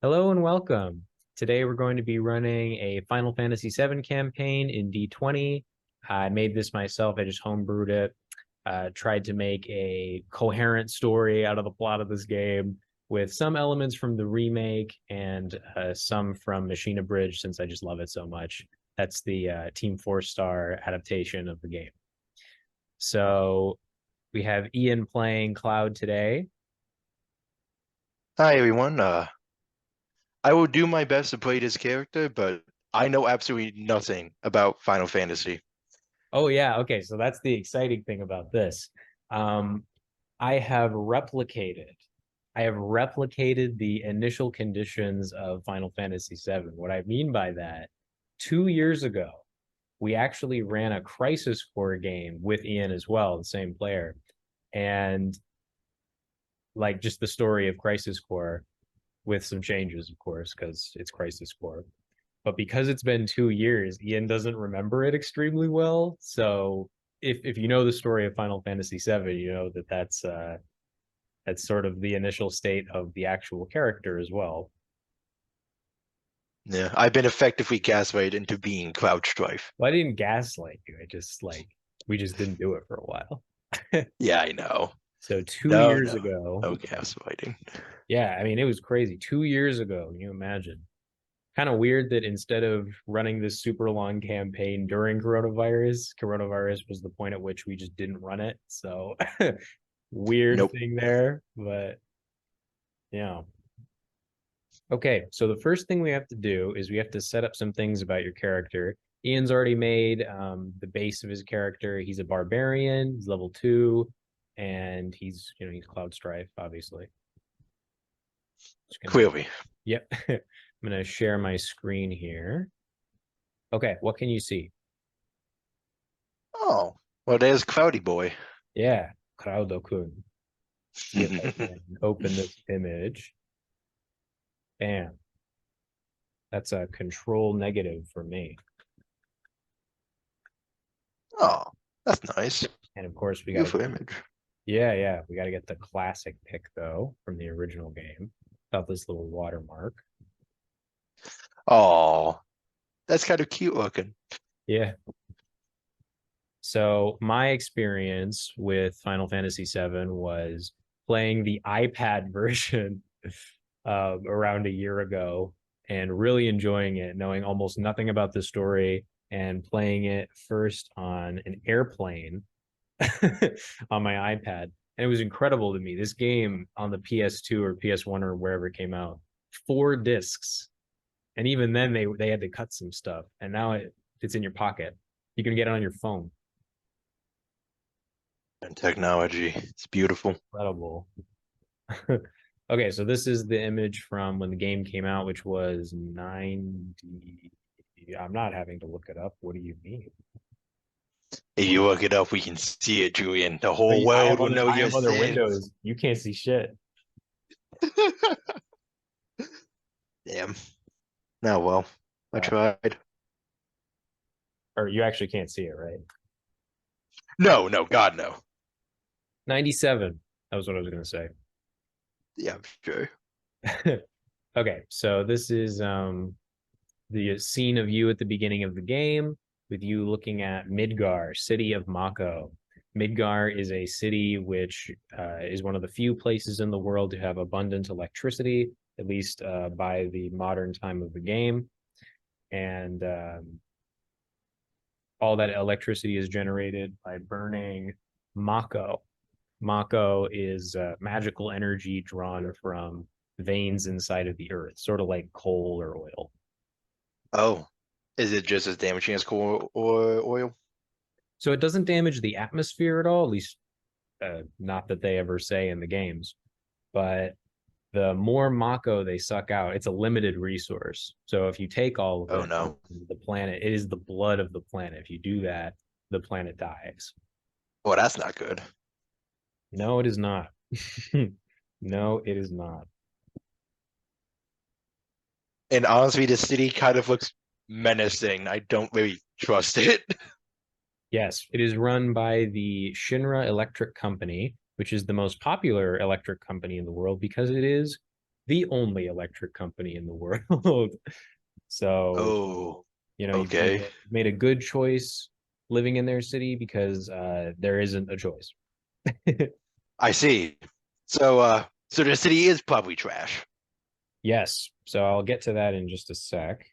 Hello and welcome. Today we're going to be running a Final Fantasy VII campaign in D20. I made this myself. I just homebrewed it. Tried to make a coherent story out of the plot of this game with some elements from the remake and some from Machine Abridged since I just love it so much. That's the Team 4-star adaptation of the game. So we have Ian playing Cloud today. Hi everyone. I will do my best to play this character, but I know absolutely nothing about Final Fantasy. Oh yeah, okay. So that's the exciting thing about this. Um, I have replicated. I have replicated the initial conditions of Final Fantasy VII. What I mean by that, 2 years ago, we actually ran a Crisis Core game with Ian as well, the same player, and like just the story of Crisis Core with some changes, of course, because it's Crisis Core. But because it's been 2 years, Ian doesn't remember it extremely well. So if you know the story of Final Fantasy VII, you know that that's sort of the initial state of the actual character as well. Yeah, I've been effectively gaslighted into being Cloud Strife. Well, I didn't gaslight you. I just we just didn't do it for a while. Yeah, I know. So two No, years no, ago, no gaslighting. yeah, I mean it was crazy. 2 years ago, can you imagine? Kind of weird that instead of running this super long campaign during coronavirus was the point at which we just didn't run it. So weird Nope. thing there, but yeah. Okay, so the first thing we have to do is we have to set up some things about your character. Ian's already made the base of his character. He's a barbarian. He's level 2, and he's Cloud Strife, obviously. Just gonna, Clearly. yep. I'm gonna share my screen here. Okay, what can you see? Oh, well, there's Cloudy Boy. Yeah, Crowdo-kun. See if I can open this image. Bam. That's a control negative for me. Oh, that's nice. And of course, we got to Beautiful get, image. yeah, we got to get the classic pick though from the original game. Without this little watermark. Oh, that's kind of cute looking. Yeah. So my experience with Final Fantasy VII was playing the iPad version around a year ago and really enjoying it, knowing almost nothing about the story and playing it first on an airplane on my iPad. And it was incredible to me. This game on the PS2 or PS1 or wherever it came out, 4 discs. And even then they had to cut some stuff. And now it's in your pocket. You can get it on your phone. And technology. It's beautiful. Incredible. Okay, so this is the image from when the game came out, which was 90. I'm not having to look it up. What do you mean? If you look it up, we can see it, Julian. The whole I world have will other know I your have other sins. windows. You can't see shit. Damn. Now, well, I Uh, tried. or you actually can't see it, right? No, no, God, no. 97. That was what I was gonna say. Yeah, sure. Okay, so this is the scene of you at the beginning of the game with you looking at Midgar, city of Mako. Midgar is a city which is one of the few places in the world to have abundant electricity, at least by the modern time of the game. And all that electricity is generated by burning Mako. Mako is magical energy drawn from veins inside of the earth, sort of like coal or oil. Oh, is it just as damaging as coal or oil? So it doesn't damage the atmosphere at all, at least not that they ever say in the games. But the more Mako they suck out, it's a limited resource. So if you take all of Oh it, no. the planet, it is the blood of the planet. If you do that, the planet dies. Well, that's not good. No, it is not. No, it is not. And honestly, the city kind of looks menacing. I don't really trust it. Yes, it is run by the Shinra Electric Company, which is the most popular electric company in the world because it is the only electric company in the world. So, Oh, you know, okay. you've made a good choice living in their city because there isn't a choice. I see. So the city is probably trash. Yes. So I'll get to that in just a sec.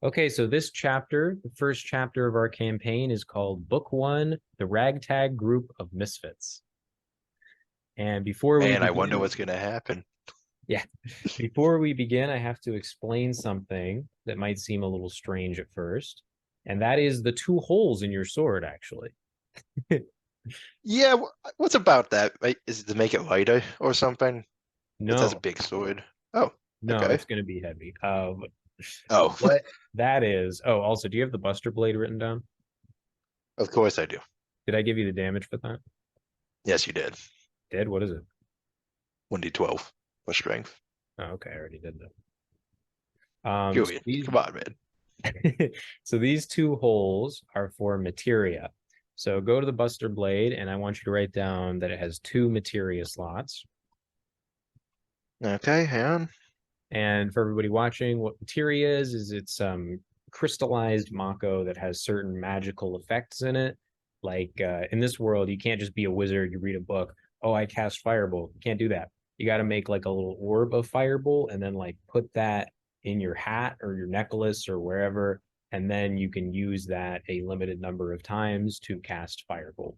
Okay, so this chapter, the first chapter of our campaign, is called Book One, The Ragtag Group of Misfits. And before we Man, I wonder begin, what's gonna happen. yeah, before we begin, I have to explain something that might seem a little strange at first, and that is the two holes in your sword, actually. Yeah, what's about that? Right? Is it to make it lighter or something? It has a No, big sword. Oh, no, okay. it's going to be heavy. Oh, What that is, oh, also, do you have the Buster Blade written down? of course I do. Did I give you the damage for that? Yes, you did. Did? What is it? 1d12 for strength. Oh, okay, I already did that. So Julian, these come on, man. so these two holes are for materia. So go to the Buster Blade, and I want you to write down that it has two materia slots. Okay, hang on. And for everybody watching, what materia is it's crystallized Mako that has certain magical effects in it. Like in this world, you can't just be a wizard, you read a book, oh, I cast Firebolt. You can't do that. You got to make like a little orb of Firebolt and then like put that in your hat or your necklace or wherever, and then you can use that a limited number of times to cast Firebolt.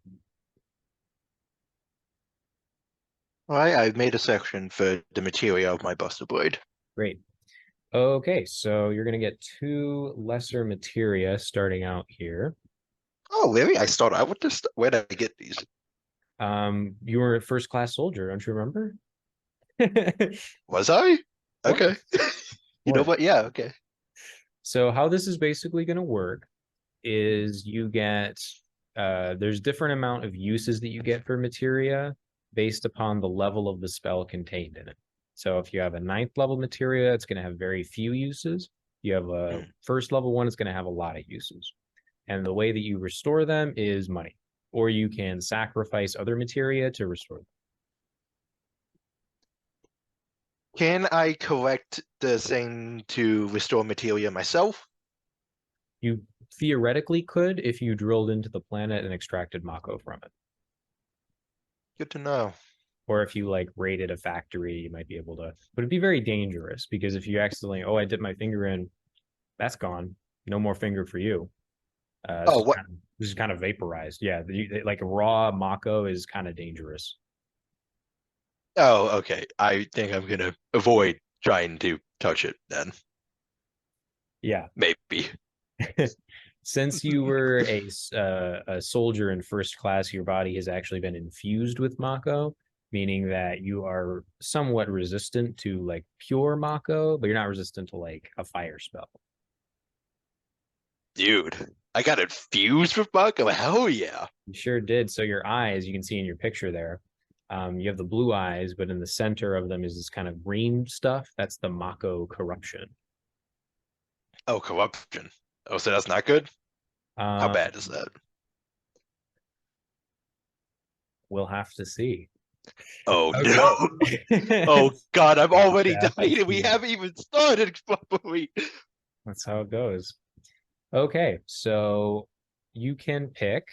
All right, I've made a section for the material of my Buster Blade. Great. Okay, so you're going to get two lesser materia starting out here. Oh, really? I started out with this. Where did I get these? You were a first class soldier, don't you remember? Was I? Or, Okay. You know or. what? Yeah, okay. So how this is basically going to work is you get there's different amount of uses that you get for materia based upon the level of the spell contained in it. So if you have a ninth level materia, it's going to have very few uses. You have a Hmm. first level one, it's going to have a lot of uses. And the way that you restore them is money, or you can sacrifice other materia to restore them. Can I collect the thing to restore materia myself? You theoretically could if you drilled into the planet and extracted Mako from it. Good to know. Or if you like raided a factory, you might be able to, but it'd be very dangerous because if you accidentally, oh, I dipped my finger in, that's gone. No more finger for you. Oh, what? This is kind of vaporized. Yeah, like raw Mako is kind of dangerous. Oh, okay. I think I'm gonna avoid trying to touch it then. Yeah. Maybe. Since you were a soldier in first class, your body has actually been infused with Mako, meaning that you are somewhat resistant to like pure Mako, but you're not resistant to like a fire spell. Dude, I got infused with Mako. Hell yeah. You sure did. So your eyes, you can see in your picture there, you have the blue eyes, but in the center of them is this kind of green stuff. That's the Mako corruption. Oh, corruption. Oh, so that's not good? How Um, bad is that? we'll have to see. Oh Okay. no. Oh God, I'm already Have to dying and we see. haven't even started properly. That's how it goes. Okay, so you can pick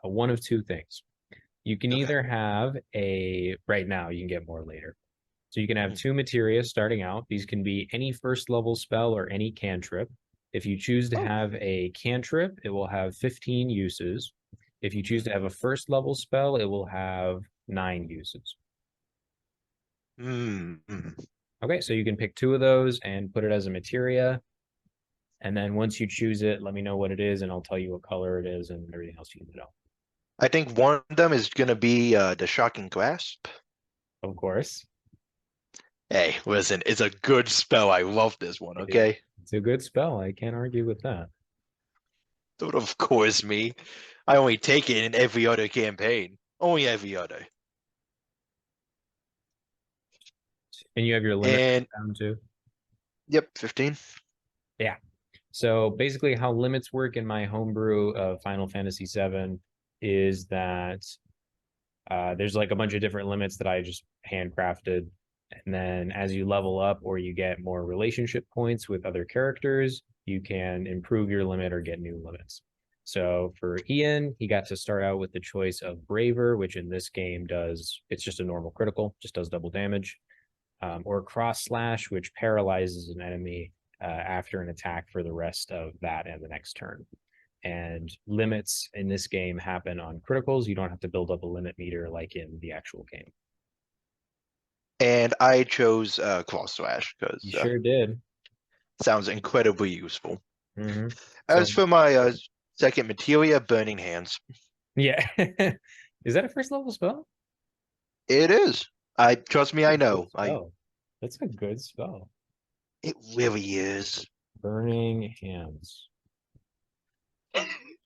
one of two things. You can Okay. either have a, right now, you can get more later. So you can have Hmm. two materia starting out. These can be any first level spell or any cantrip. If you choose to Oh. have a cantrip, it will have 15 uses. If you choose to have a first level spell, it will have 9 uses. Hmm. Hmm. Okay, so you can pick two of those and put it as a materia. And then once you choose it, let me know what it is, and I'll tell you what color it is and everything else you need to know. I think one of them is gonna be the shocking grasp. Of course, Hey, listen, it's a good spell. I love this one, okay? it's a good spell. I can't argue with that. Don't of course me. I only take it in every other campaign. Only every other. And you have your limit And down too. yep, 15. Yeah. So basically, how limits work in my homebrew of Final Fantasy VII is that there's like a bunch of different limits that I just handcrafted. And then as you level up or you get more relationship points with other characters, you can improve your limit or get new limits. So for Ian, he got to start out with the choice of Braver, which in this game it's just a normal critical, just does double damage, or Cross Slash, which paralyzes an enemy after an attack for the rest of that and the next turn. And limits in this game happen on criticals. You don't have to build up a limit meter like in the actual game. And I chose Claw Slash You because sure did. sounds incredibly useful. Mm-hmm. As So for my second materia, Burning Hands. yeah, is that a first level spell? It is. I trust me, I know. That's a good spell. It really is. Burning Hands.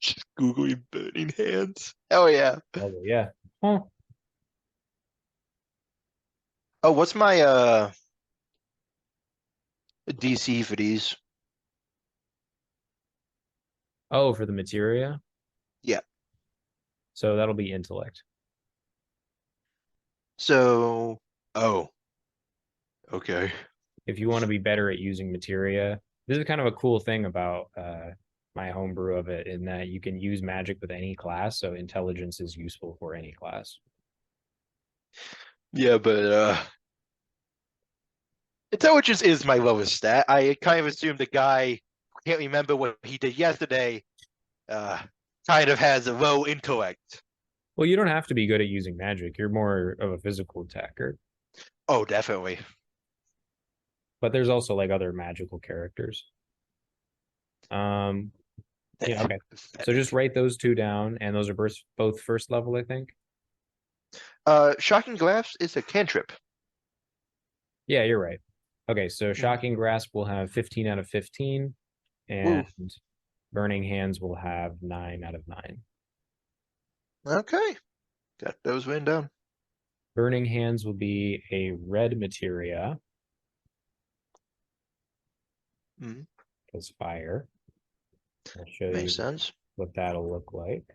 Just googling Burning Hands. Hell yeah. Oh yeah. Huh. Oh, what's my DC for these? Oh, for the materia. Yeah. So that'll be intellect. So, oh, okay. If you want to be better at using materia, this is kind of a cool thing about my homebrew of it in that you can use magic with any class. So intelligence is useful for any class. Yeah, but intelligence is my lowest stat. I kind of assumed the guy who can't remember what he did yesterday kind of has a low intellect. Well, you don't have to be good at using magic. You're more of a physical attacker. Oh, definitely. But there's also like other magical characters. Yeah, okay. So just write those two down, and those are both first level, I think. Shocking Grasp is a cantrip. Yeah, you're right. Okay, so Shocking Grasp will have 15 out of 15, and Burning Hands will have 9 out of 9. Okay. Got those written down. Burning Hands will be a red materia. Because fire. I'll show Makes you sense. what that'll look like.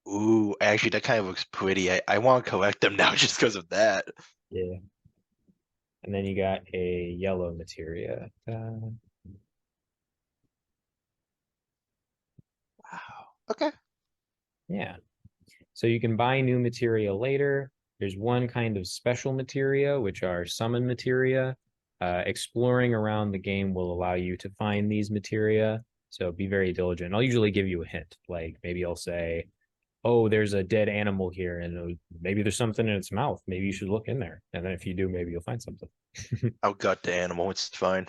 Ooh, actually, that kind of looks pretty. I want to collect them now just because of that. Yeah. And then you got a yellow materia. Wow. Okay. Yeah. So you can buy new materia later. There's one kind of special materia, which are summon materia. Exploring around the game will allow you to find these materia. So be very diligent. I'll usually give you a hint. Like maybe I'll say, oh, there's a dead animal here, and maybe there's something in its mouth. Maybe you should look in there. And then if you do, maybe you'll find something. I'll gut the animal. It's fine.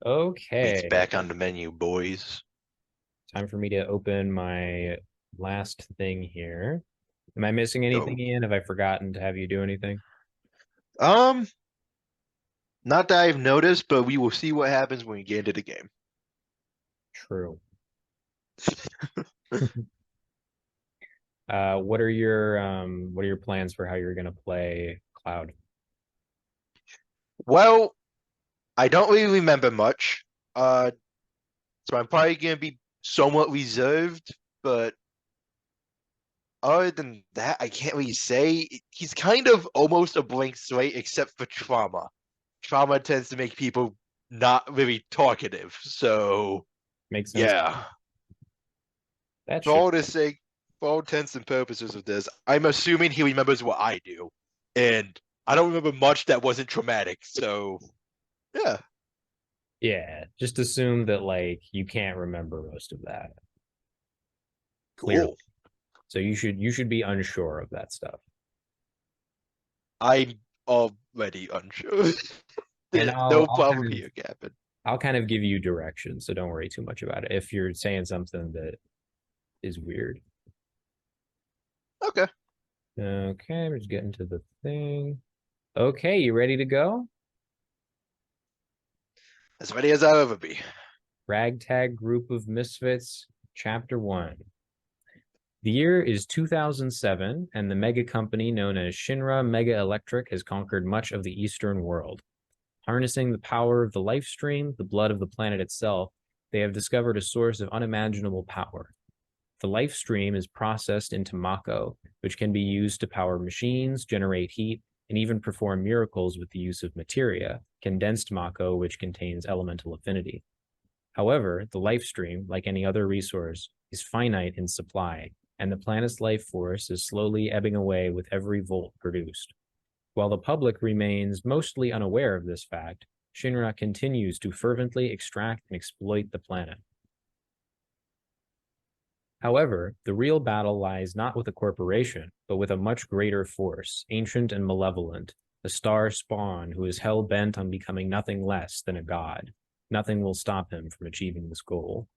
Okay. It's back on the menu, boys. Time for me to open my last thing here. Am I missing anything, Ian? Have I forgotten to have you do anything? Not that I've noticed, but we will see what happens when we get into the game. True. What are your plans for how you're gonna play Cloud? Well, I don't really remember much. So I'm probably gonna be somewhat reserved, but other than that, I can't really say. He's kind of almost a blank slate except for trauma. Trauma tends to make people not really talkative. So Makes sense. yeah. That For all this sake, for all intents and purposes of this, I'm assuming he remembers what I do. And I don't remember much that wasn't traumatic. So yeah. Yeah, just assume that like you can't remember most of that. Clearly. Cool. So you should be unsure of that stuff. I'm already unsure. There's no problem here, Captain. I'll kind of give you direction, so don't worry too much about it. If you're saying something that is weird. Okay. Okay, we're just getting to the thing. Okay, you ready to go? As ready as I'll ever be. Ragtag Group of Misfits, Chapter 1. The year is 2007, and the mega company known as Shinra Mega Electric has conquered much of the Eastern world. Harnessing the power of the life stream, the blood of the planet itself, they have discovered a source of unimaginable power. The life stream is processed into Mako, which can be used to power machines, generate heat, and even perform miracles with the use of materia, condensed Mako, which contains elemental affinity. However, the life stream, like any other resource, is finite in supply, and the planet's life force is slowly ebbing away with every volt produced. While the public remains mostly unaware of this fact, Shinra continues to fervently extract and exploit the planet. However, the real battle lies not with a corporation, but with a much greater force, ancient and malevolent, a star spawn who is hell-bent on becoming nothing less than a god. Nothing will stop him from achieving this goal.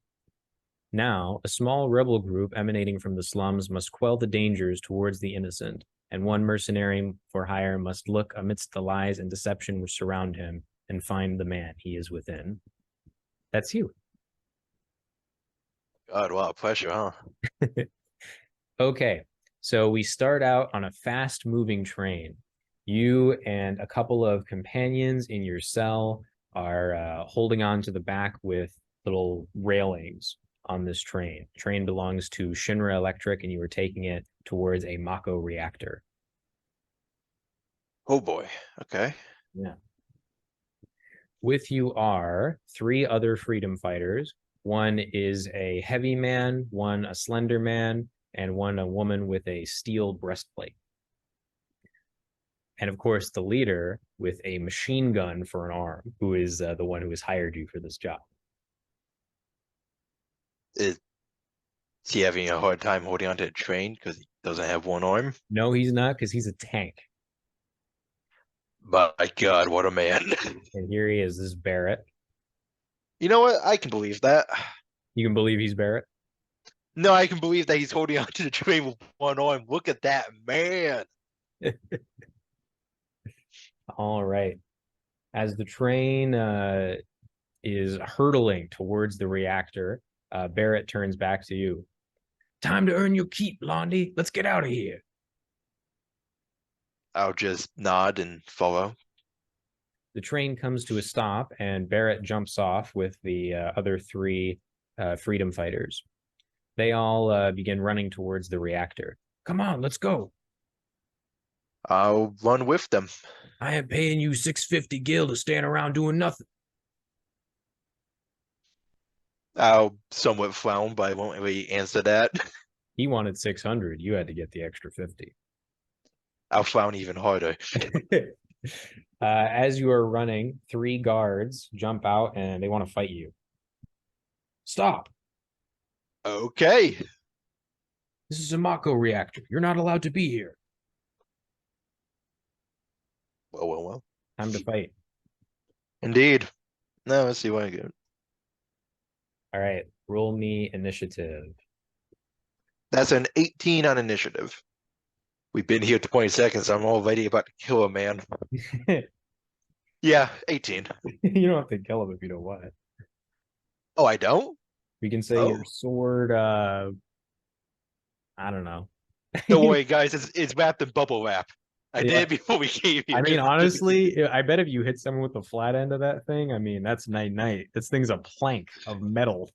Now, a small rebel group emanating from the slums must quell the dangers towards the innocent, and one mercenary for hire must look amidst the lies and deception which surround him and find the man he is within. That's you. God, wow, pressure, huh? Okay, so we start out on a fast-moving train. You and a couple of companions in your cell are holding on to the back with little railings on this train. The train belongs to Shinra Electric, and you are taking it towards a Mako reactor. Oh boy. Okay. Yeah. With you are 3 other freedom fighters. One is a heavy man, one a slender man, and one a woman with a steel breastplate. And of course, the leader with a machine gun for an arm, who is the one who has hired you for this job. Is he having a hard time holding onto a train because he doesn't have one arm? No, he's not, because he's a tank. My God, what a man. And here he is, this is Barrett. You know what? I can believe that. You can believe he's Barrett? No, I can believe that he's holding onto the train with one arm. Look at that, man. All right. As the train is hurtling towards the reactor, Barrett turns back to you. Time to earn your keep, Blondie. Let's get out of here. I'll just nod and follow. The train comes to a stop, and Barrett jumps off with the other 3 freedom fighters. They all begin running towards the reactor. Come on, let's go. I'll run with them. I am paying you 650 gil to stand around doing nothing. I'll somewhat frown, but I won't really answer that. He wanted 600. You had to get the extra 50. I'll frown even harder. As you are running, 3 guards jump out and they want to fight you. Stop. Okay. This is a Mako reactor. You're not allowed to be here. Well. Time to fight. Indeed. Now let's see what I get. All right. Roll me initiative. That's an 18 on initiative. We've been here 20 seconds. I'm already about to kill a man. Yeah, 18. You don't have to kill him if you don't want it. Oh, I don't? We can say your sword, I don't know. Don't worry, guys. It's wrapped in bubble wrap. I Yeah. did it before we came here. I mean, honestly, I bet if you hit someone with the flat end of that thing, I mean, that's night-night. This thing's a plank of metal.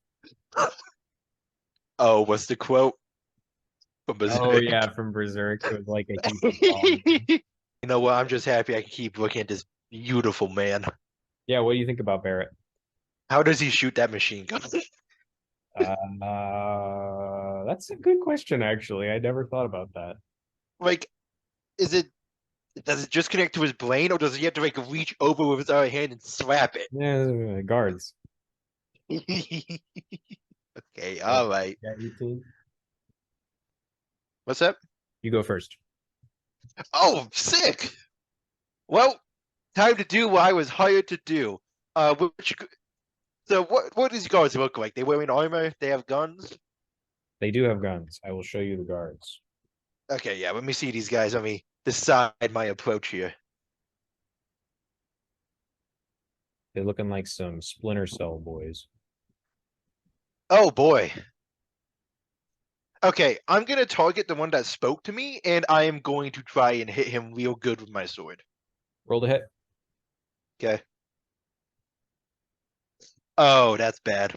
Oh, what's the quote? From Berserk? Oh, yeah, from Berserk. It was like a heap of You know what? I'm just happy I can keep looking at this beautiful man. Yeah, what do you think about Barrett? How does he shoot that machine gun? That's a good question, actually. I never thought about that. Like, does it just connect to his brain, or does he have to like reach over with his other hand and slap it? Yeah, guards. Okay, all right. Yeah, 18. What's up? You go first. Oh, sick. Well, time to do what I was hired to do. So what does guards look like? They wearing armor? They have guns? They do have guns. I will show you the guards. Okay, yeah, let me see these guys. Let me decide my approach here. They're looking like some Splinter Cell boys. Oh boy. Okay, I'm gonna target the one that spoke to me, and I am going to try and hit him real good with my sword. Roll to hit. Okay. Oh, that's bad.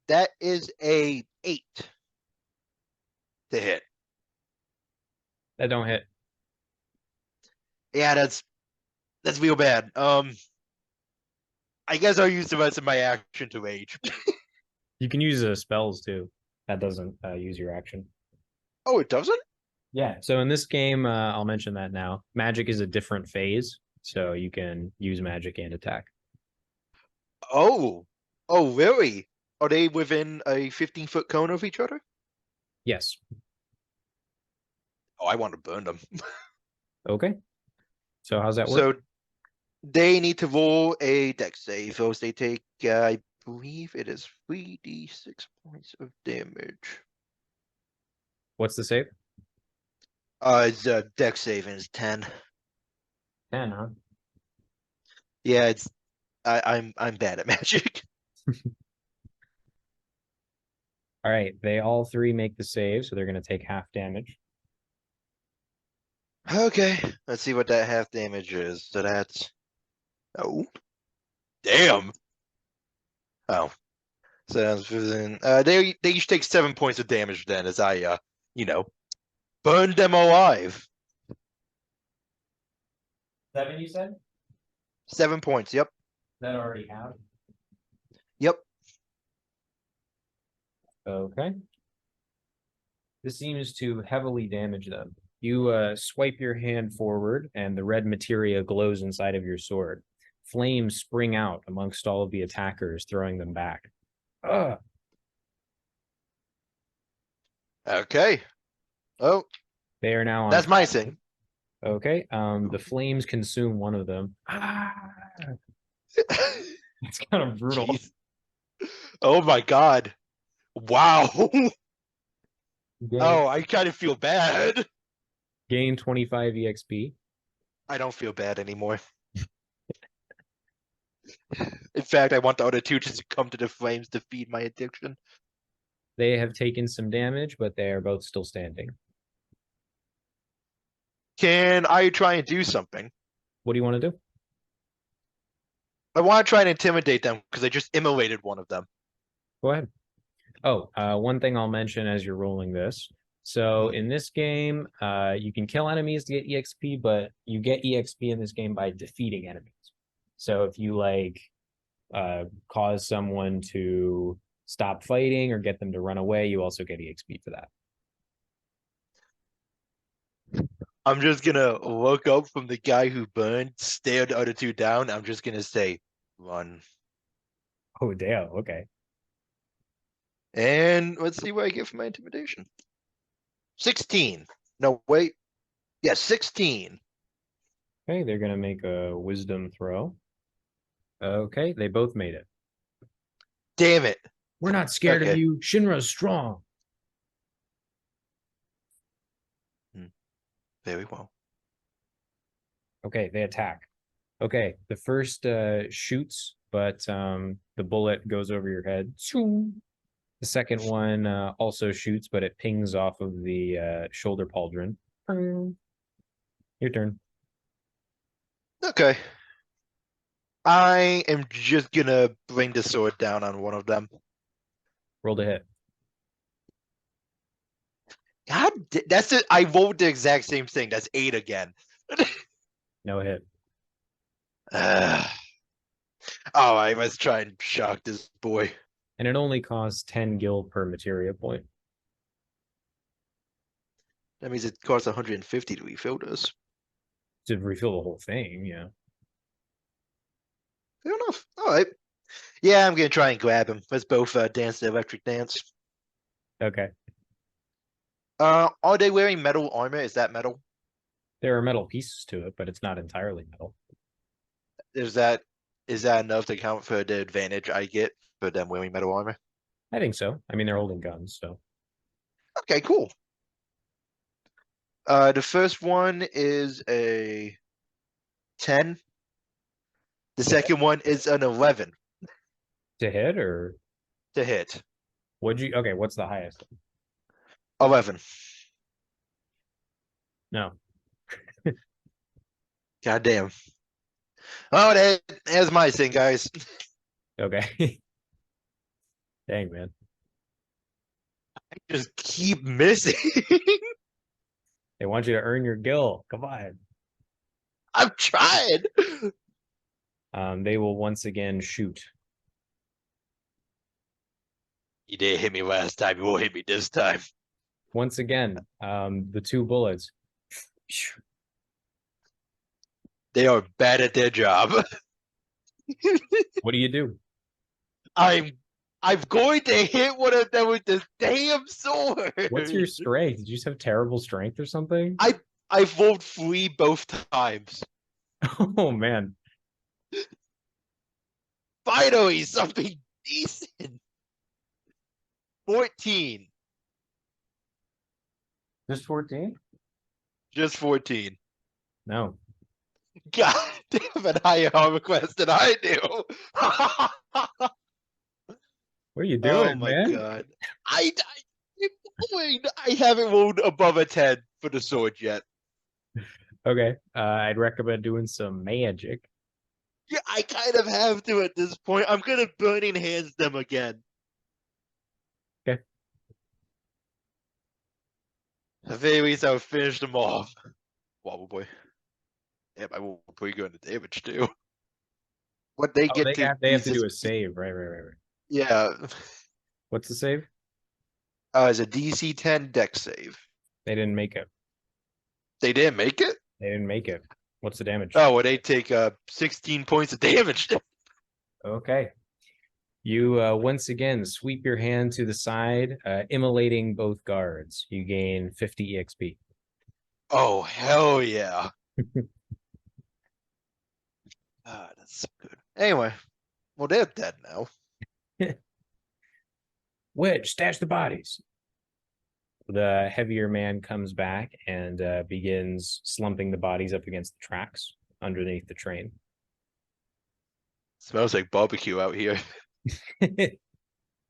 That is a 8 to hit. That don't hit. Yeah, that's real bad. I guess I'll use the rest of my action to rage. You can use spells too. That doesn't use your action. Oh, it doesn't? Yeah. So in this game, I'll mention that now. Magic is a different phase, so you can use magic and attack. Oh. Oh, really? Are they within a 15-foot cone of each other? Yes. Oh, I want to burn them. Okay. So how's that work? So they need to roll a dex save, else they take, I believe it is 3d6 points of damage. What's the save? It's a dex save and it's 10. 10, huh? Yeah, it's I'm bad at magic. All right. They all three make the save, so they're going to take half damage. Okay, let's see what that half damage is. So that's oh, damn. Oh, so that's within. They each take 7 points of damage then, as I you know, burned them alive. 7, you said? 7 points. Yep. That already have. Yep. Okay. This seems to heavily damage them. You swipe your hand forward, and the red materia glows inside of your sword. Flames spring out amongst all of the attackers, throwing them back. Ugh. Okay. Oh, They are now on that's my fire. thing. Okay. The flames consume one of them. Ah, it's kind of brutal. Jeez. Oh my god. Wow. Gain, Oh, I kind of feel bad. gain 25 EXP. I don't feel bad anymore. In fact, I want the other two just to come to the flames to feed my addiction. They have taken some damage, but they are both still standing. Can I try and do something? What do you want to do? I want to try and intimidate them because I just immolated one of them. Go ahead. Oh, one thing I'll mention as you're rolling this. So in this game, you can kill enemies to get EXP, but you get EXP in this game by defeating enemies. So if you like cause someone to stop fighting or get them to run away, you also get EXP for that. I'm just gonna look up from the guy who burned, stare the other two down. I'm just gonna say, run. Oh, damn. Okay. And let's see what I get for my intimidation. 16. No, wait. Yeah, 16. Okay, they're gonna make a wisdom throw. Okay, they both made it. Damn it. We're not scared of Okay. you. Shinra's strong. Very well. Okay, they attack. Okay, the first shoots, but the bullet goes over your head. The second one also shoots, but it pings off of the shoulder pauldron. Your turn. Okay. I am just gonna bring the sword down on one of them. Roll to hit. God, that's it. I rolled the exact same thing. That's 8 again. No hit. Oh, I must try and shock this boy. And it only costs 10 gil per materia point. That means it costs 150 to refill this. To refill the whole thing, yeah. Fair enough. All right. Yeah, I'm gonna try and grab him. Let's both dance the electric dance. Okay. Are they wearing metal armor? Is that metal? There are metal pieces to it, but it's not entirely metal. Is that enough to count for the advantage I get for them wearing metal armor? I think so. I mean, they're holding guns, so. Okay, cool. The first one is a 10. The second one is an 11 To hit or to hit. would you? Okay, what's the highest? 11. No. God damn. Oh, there's my thing, guys. Okay. Dang, man. Just keep missing. They want you to earn your gil. Come on. I'm trying. They will once again shoot. You didn't hit me last time. You won't hit me this time. Once again, the 2 bullets. They are bad at their job. What do you do? I'm going to hit one of them with this damn sword. What's your strength? Did you just have terrible strength or something? I rolled 3 both times. Oh, man. Finally, something decent. 14. Just 14? Just 14. No. God damn it, higher armor class than I do. What are you Oh doing, my man? god. I haven't rolled above a 10 for the sword yet. Okay. I'd recommend doing some magic. Yeah, I kind of have to at this point. I'm gonna burning hands them again. Okay. At the very least, I'll finish them off. Wobble boy. Damn, I will pretty good on the damage too. What they Oh, get to they have to use do a this- save. Right. Yeah. What's the save? It's a DC 10 deck save. They didn't make it. They didn't make it? They didn't make it. What's the damage? Oh, well, they take 16 points of damage. Okay. You once again sweep your hand to the side, immolating both guards. You gain 50 EXP. Oh, hell yeah. That's so good. Anyway, well, they're dead now. Wedge, stash the bodies. The heavier man comes back and begins slumping the bodies up against the tracks underneath the train. Smells like barbecue out here.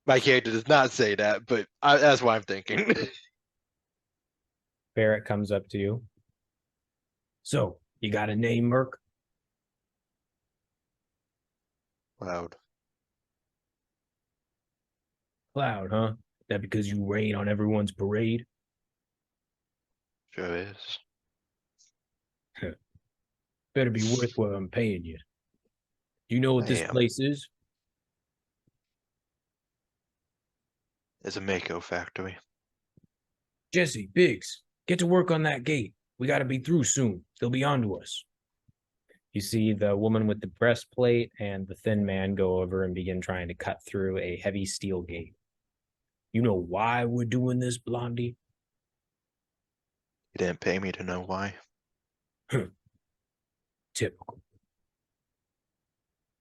My character does not say that, but that's what I'm thinking. Barrett comes up to you. So, you got a name, Merc? Loud. Cloud, huh? That because you rain on everyone's parade? Sure is. Better be worth what I'm paying you. Do you know what this Damn. place is? It's a Mako factory. Jesse, Biggs, get to work on that gate. We got to be through soon. They'll be onto us. You see the woman with the breastplate and the thin man go over and begin trying to cut through a heavy steel gate. You know why we're doing this, Blondie? You didn't pay me to know why. Typical.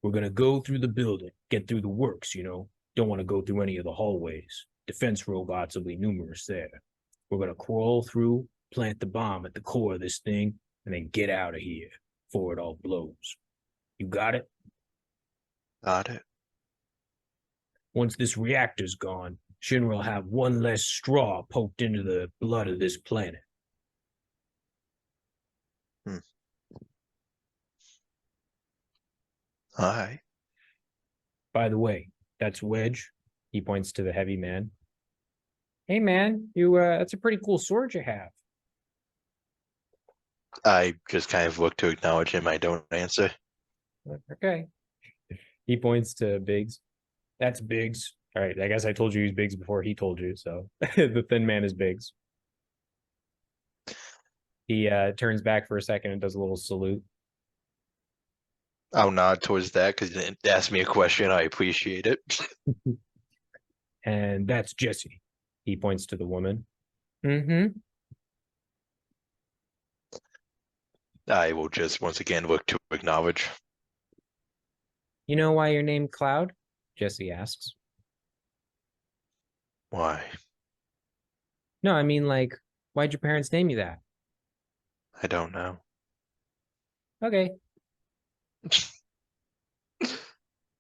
We're going to go through the building, get through the works, you know. Don't want to go through any of the hallways. Defense robots will be numerous there. We're going to crawl through, plant the bomb at the core of this thing, and then get out of here before it all blows. You got it? Got it. Once this reactor's gone, Shinra will have one less straw poked into the blood of this planet. All right. By the way, that's Wedge. He points to the heavy man. Hey man, you that's a pretty cool sword you have. I just kind of look to acknowledge him. I don't answer. Okay. He points to Biggs. That's Biggs. All right, I guess I told you he's Biggs before he told you, so the thin man is Biggs. He turns back for a second and does a little salute. I'll nod towards that because you didn't ask me a question. I appreciate it. And that's Jesse. He points to the woman. Mm-hmm. I will just once again look to acknowledge. You know why you're named Cloud? Jesse asks. Why? No, I mean, like, why'd your parents name you that? I don't know. Okay.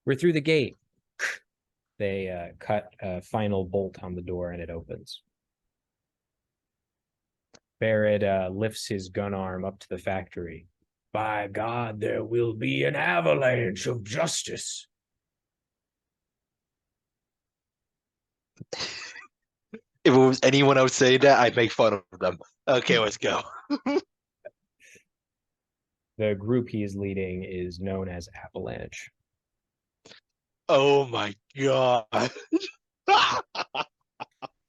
We're through the gate. They cut a final bolt on the door and it opens. Barrett lifts his gun arm up to the factory. By God, there will be an avalanche of justice. If it was anyone else saying that, I'd make fun of them. Okay, let's go. The group he is leading is known as Avalanche. Oh my god.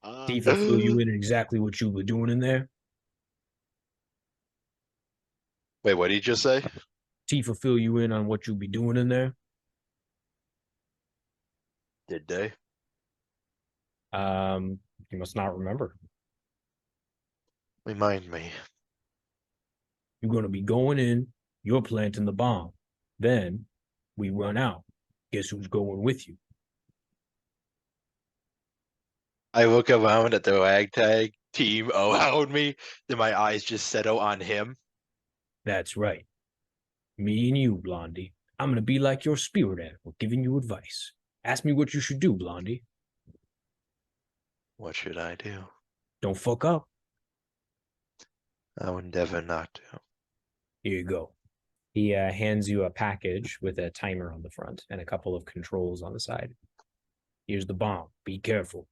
Tifa fill you in exactly what you were doing in there? Wait, what did you just say? Tifa fill you in on what you be doing in there? Did they? You must not remember. Remind me. You're gonna be going in, you're planting the bomb. Then we run out. Guess who's going with you? I look around at the ragtag team around me, then my eyes just settle on him. That's right. Me and you, Blondie. I'm gonna be like your spirit animal, giving you advice. Ask me what you should do, Blondie. What should I do? Don't fuck up. I would endeavor not to. Here you go. He hands you a package with a timer on the front and a couple of controls on the side. Here's the bomb. Be careful.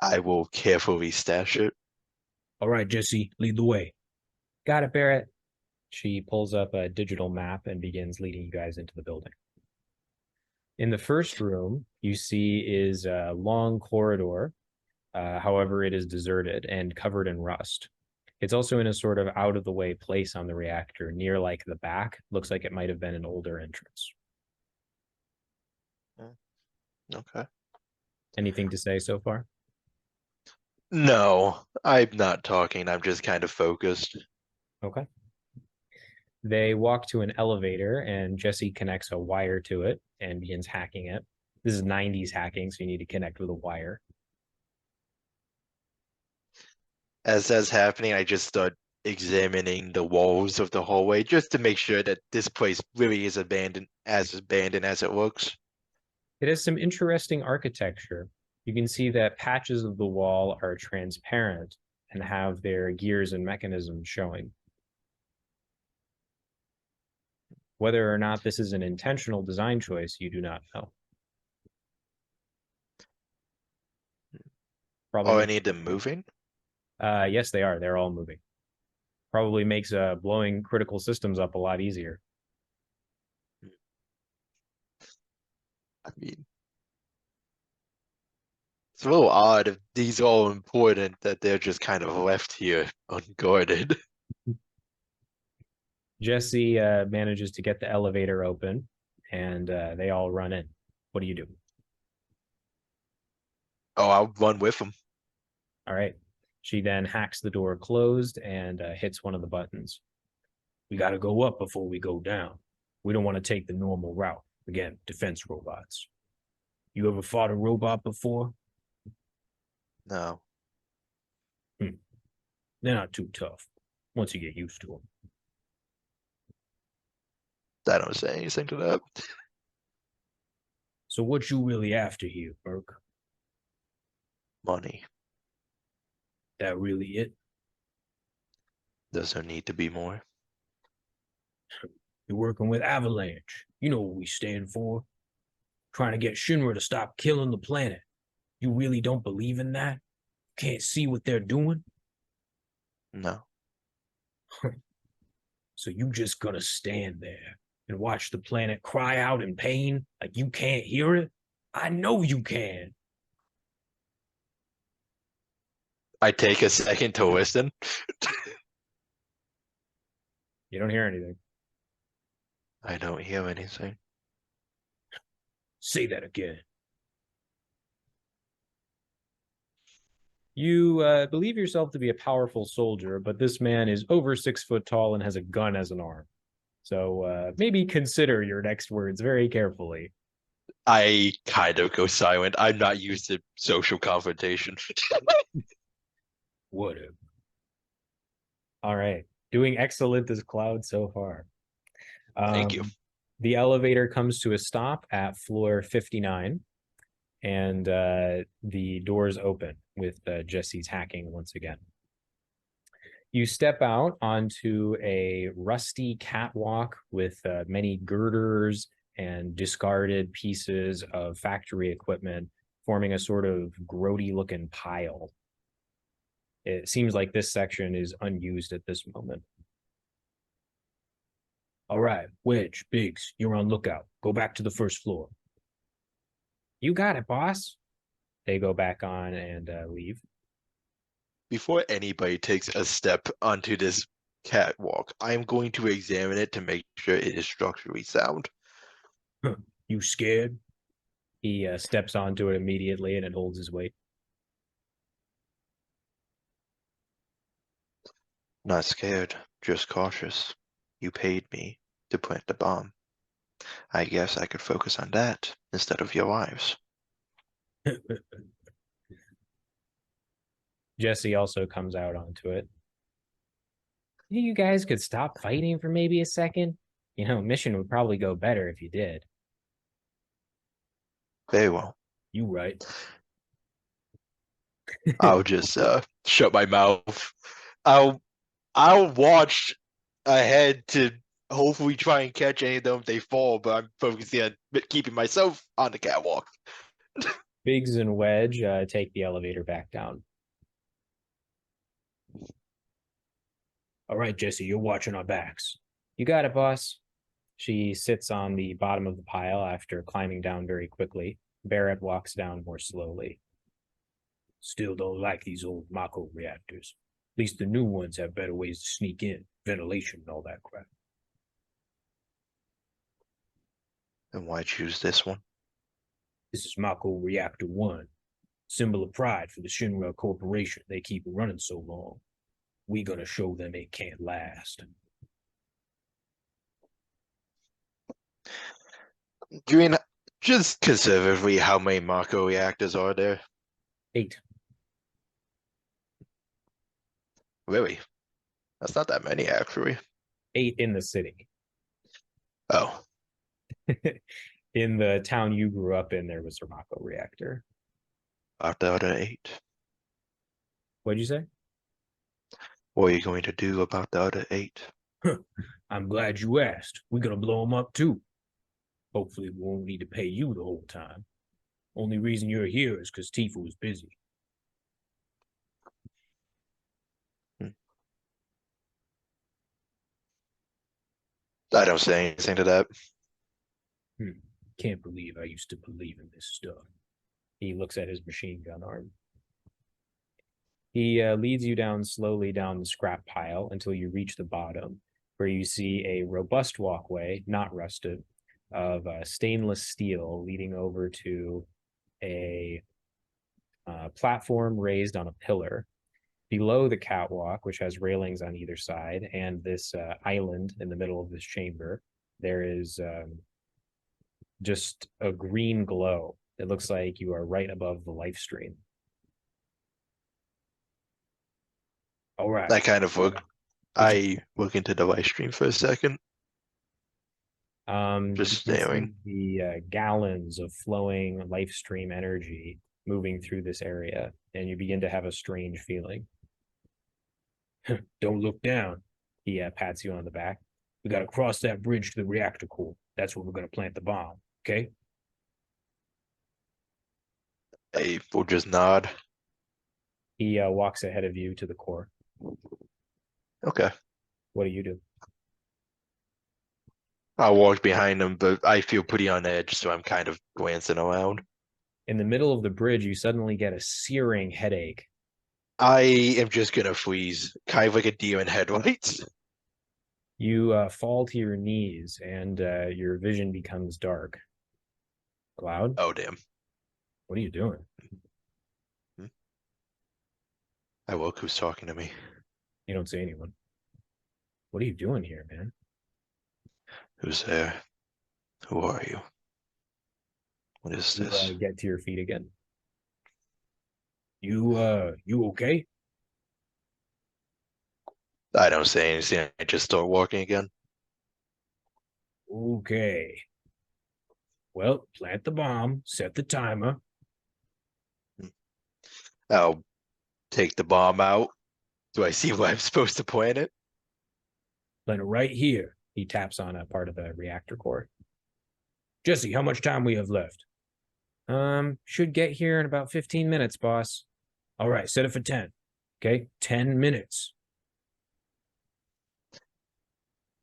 I will carefully stash it. All right, Jesse, lead the way. Got it, Barrett. She pulls up a digital map and begins leading you guys into the building. In the first room, you see is a long corridor. However, it is deserted and covered in rust. It's also in a sort of out of the way place on the reactor near like the back. Looks like it might have been an older entrance. Okay. Anything to say so far? No, I'm not talking. I'm just kind of focused. Okay. They walk to an elevator and Jesse connects a wire to it and begins hacking it. This is 90s hacking, so you need to connect with a wire. As that's happening, I just start examining the walls of the hallway just to make sure that this place really is abandoned as it looks. It has some interesting architecture. You can see that patches of the wall are transparent and have their gears and mechanisms showing. Whether or not this is an intentional design choice, you do not know. Probably Oh, I need them moving? yes, they are. They're all moving. Probably makes blowing critical systems up a lot easier. I mean, it's a little odd if these are all important that they're just kind of left here unguarded. Jesse manages to get the elevator open, and they all run in. What do you do? Oh, I'll run with them. All right. She then hacks the door closed and hits one of the buttons. We got to go up before we go down. We don't want to take the normal route. Again, defense robots. You ever fought a robot before? No. They're not too tough once you get used to them. I don't say anything to that. So what you really after here, Burke? Money. That really it? Does there need to be more? You're working with Avalanche. You know what we stand for. Trying to get Shinra to stop killing the planet. You really don't believe in that? Can't see what they're doing? No. So you just gonna stand there and watch the planet cry out in pain like you can't hear it? I know you can. I take a second to listen. You don't hear anything. I don't hear anything. Say that again. You believe yourself to be a powerful soldier, but this man is over 6 foot tall and has a gun as an arm. So maybe consider your next words very carefully. I kind of go silent. I'm not used to social confrontation. Whatever. All right. Doing excellent as Cloud so far. Thank you. The elevator comes to a stop at floor 59, and the doors open with Jesse's hacking once again. You step out onto a rusty catwalk with many girders and discarded pieces of factory equipment forming a sort of grody looking pile. It seems like this section is unused at this moment. All right, Wedge, Biggs, you're on lookout. Go back to the first floor. You got it, boss. They go back on and leave. Before anybody takes a step onto this catwalk, I am going to examine it to make sure it is structurally sound. You scared? He steps onto it immediately and it holds his weight. Not scared, just cautious. You paid me to plant the bomb. I guess I could focus on that instead of your lives. Jesse also comes out onto it. You guys could stop fighting for maybe a second. Mission would probably go better if you did. Very well. You right. I'll just shut my mouth. I'll watch ahead to hopefully try and catch any of them if they fall, but I'm focusing on keeping myself on the catwalk. Biggs and Wedge take the elevator back down. All right, Jesse, you're watching our backs. You got it, boss. She sits on the bottom of the pile after climbing down very quickly. Barrett walks down more slowly. Still don't like these old Mako reactors. At least the new ones have better ways to sneak in, ventilation and all that crap. And why choose this one? This is Mako Reactor 1. Symbol of pride for the Shinra Corporation. They keep it running so long. We gonna show them it can't last. Do you mean just conservatively how many Mako reactors are there? 8. Really? That's not that many, actually. 8 in the city. Oh. In the town you grew up in, there was a Mako reactor. About the other 8. What'd you say? What are you going to do about the other 8? I'm glad you asked. We're gonna blow them up too. Hopefully we won't need to pay you the whole time. Only reason you're here is because Tifa was busy. I don't say anything to that. Can't believe I used to believe in this stuff. He looks at his machine gun arm. He leads you down slowly down the scrap pile until you reach the bottom, where you see a robust walkway, not rusted, of stainless steel leading over to a platform raised on a pillar. Below the catwalk, which has railings on either side, and this island in the middle of this chamber, there is just a green glow. It looks like you are right above the life stream. All right. I kind of look. I look into the live stream for a second. Just staring. The gallons of flowing life stream energy moving through this area, and you begin to have a strange feeling. Don't look down. He pats you on the back. We got to cross that bridge to the reactor core. That's where we're going to plant the bomb. Okay? I will just nod. He walks ahead of you to the core. Okay. What do you do? I'll walk behind him, but I feel pretty on edge, so I'm kind of glancing around. In the middle of the bridge, you suddenly get a searing headache. I am just gonna freeze, kind of like a deer in headlights. You fall to your knees, and your vision becomes dark. Cloud? Oh, damn. What are you doing? I woke. Who's talking to me? You don't see anyone. What are you doing here, man? Who's there? Who are you? What is this? You get to your feet again. You okay? I don't say anything. I just start walking again. Okay. Well, plant the bomb, set the timer. I'll take the bomb out. Do I see where I'm supposed to plant it? Plant it right here. He taps on a part of the reactor core. Jesse, how much time we have left? Should get here in about 15 minutes, boss. All right, set it for 10. Okay, 10 minutes.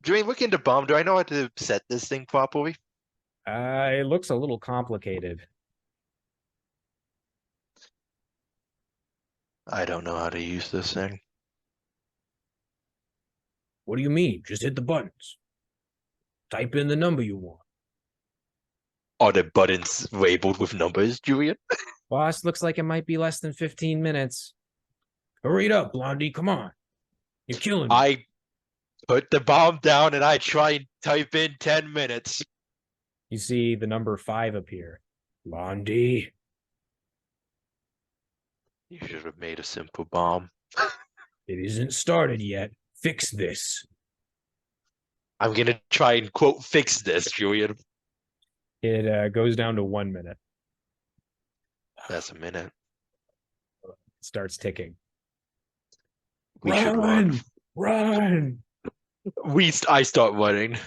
Doing look into bomb, do I know how to set this thing properly? It looks a little complicated. I don't know how to use this thing. What do you mean? Just hit the buttons. Type in the number you want. Are the buttons labeled with numbers, Julian? Boss, looks like it might be less than 15 minutes. Hurry it up, Blondie. Come on. You're killing me. I put the bomb down and I try and type in 10 minutes. You see the number 5 appear. Blondie. You should have made a simple bomb. It isn't started yet. Fix this. I'm gonna try and quote fix this, Julian. It goes down to 1 minute. That's a minute. It starts ticking. We should run. Run! I start running.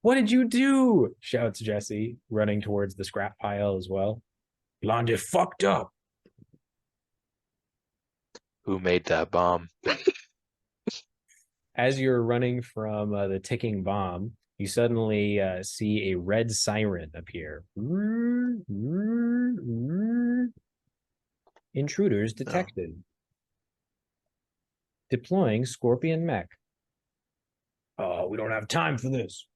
What did you do? Shouts Jesse, running towards the scrap pile as well. Blondie fucked up. Who made that bomb? As you're running from the ticking bomb, you suddenly see a red siren appear. Intruders detected. Deploying Scorpion mech. Oh, we don't have time for this.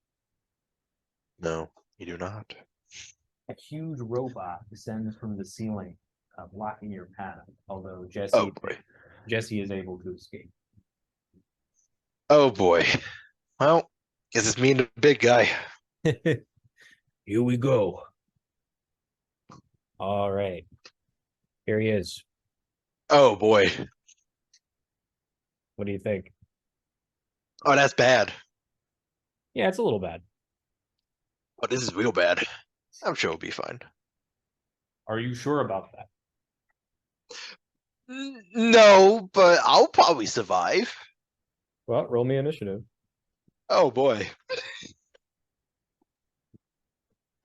No, you do not. A huge robot descends from the ceiling, blocking your path, although Oh boy. Jesse is able to escape. Oh boy. Well, guess it's me and the big guy. Here we go. All right. Here he is. Oh boy. What do you think? Oh, that's bad. Yeah, it's a little bad. Oh, this is real bad. I'm sure it'll be fine. Are you sure about that? No, but I'll probably survive. Well, roll me initiative. Oh boy.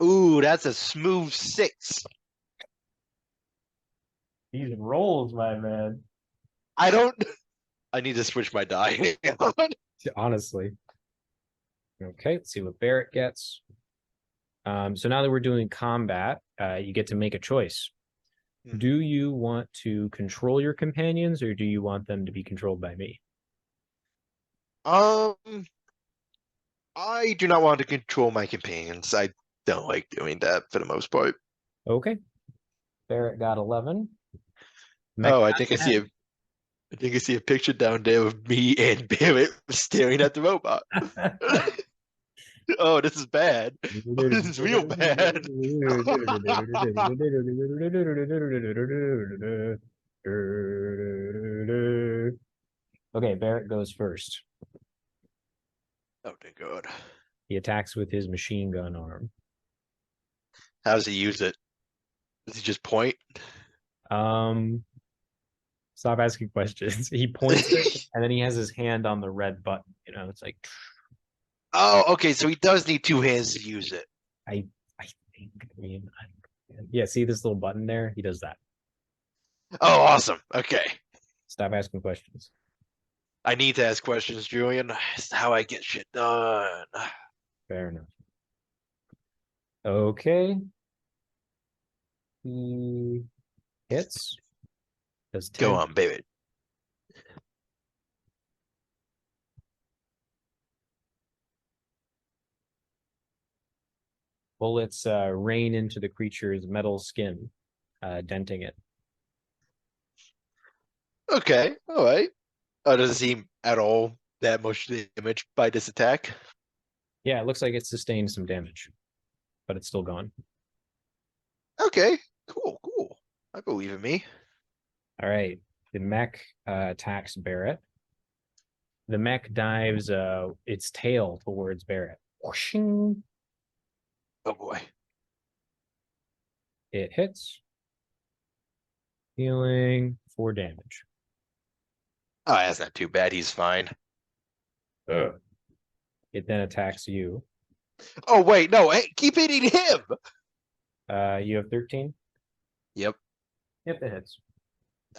Ooh, that's a smooth 6. These rolls, my man. I need to switch my die. Honestly. Okay, let's see what Barrett gets. So now that we're doing combat, you get to make a choice. Do you want to control your companions or do you want them to be controlled by me? I do not want to control my companions. I don't like doing that for the most part. Okay. Barrett got 11. Oh, I think I see a picture down there of me and Barrett staring at the robot. Oh, this is bad. Oh, this is real bad. Okay, Barrett goes first. Okay, good. He attacks with his machine gun arm. How does he use it? Does he just point? Stop asking questions. He points it, and then he has his hand on the red button. You know, it's like. Oh, okay. So he does need 2 hands to use it. I think. I mean, yeah. See this little button there? He does that. Oh, awesome. Okay. Stop asking questions. I need to ask questions, Julian. It's how I get shit done. Fair enough. Okay. He hits. Does 10. Go on, baby. Bullets rain into the creature's metal skin, denting it. Okay, all right. Doesn't seem at all that much damage by this attack. Yeah, it looks like it sustained some damage, but it's still gone. Okay, cool. I believe in me. All right. The mech attacks Barrett. The mech dives its tail towards Barrett. Whooshing. Oh boy. It hits. Healing 4 damage. Oh, that's not too bad. He's fine. It then attacks you. Oh wait, no, hey, keep hitting him. You have 13? Yep. Yep, it hits.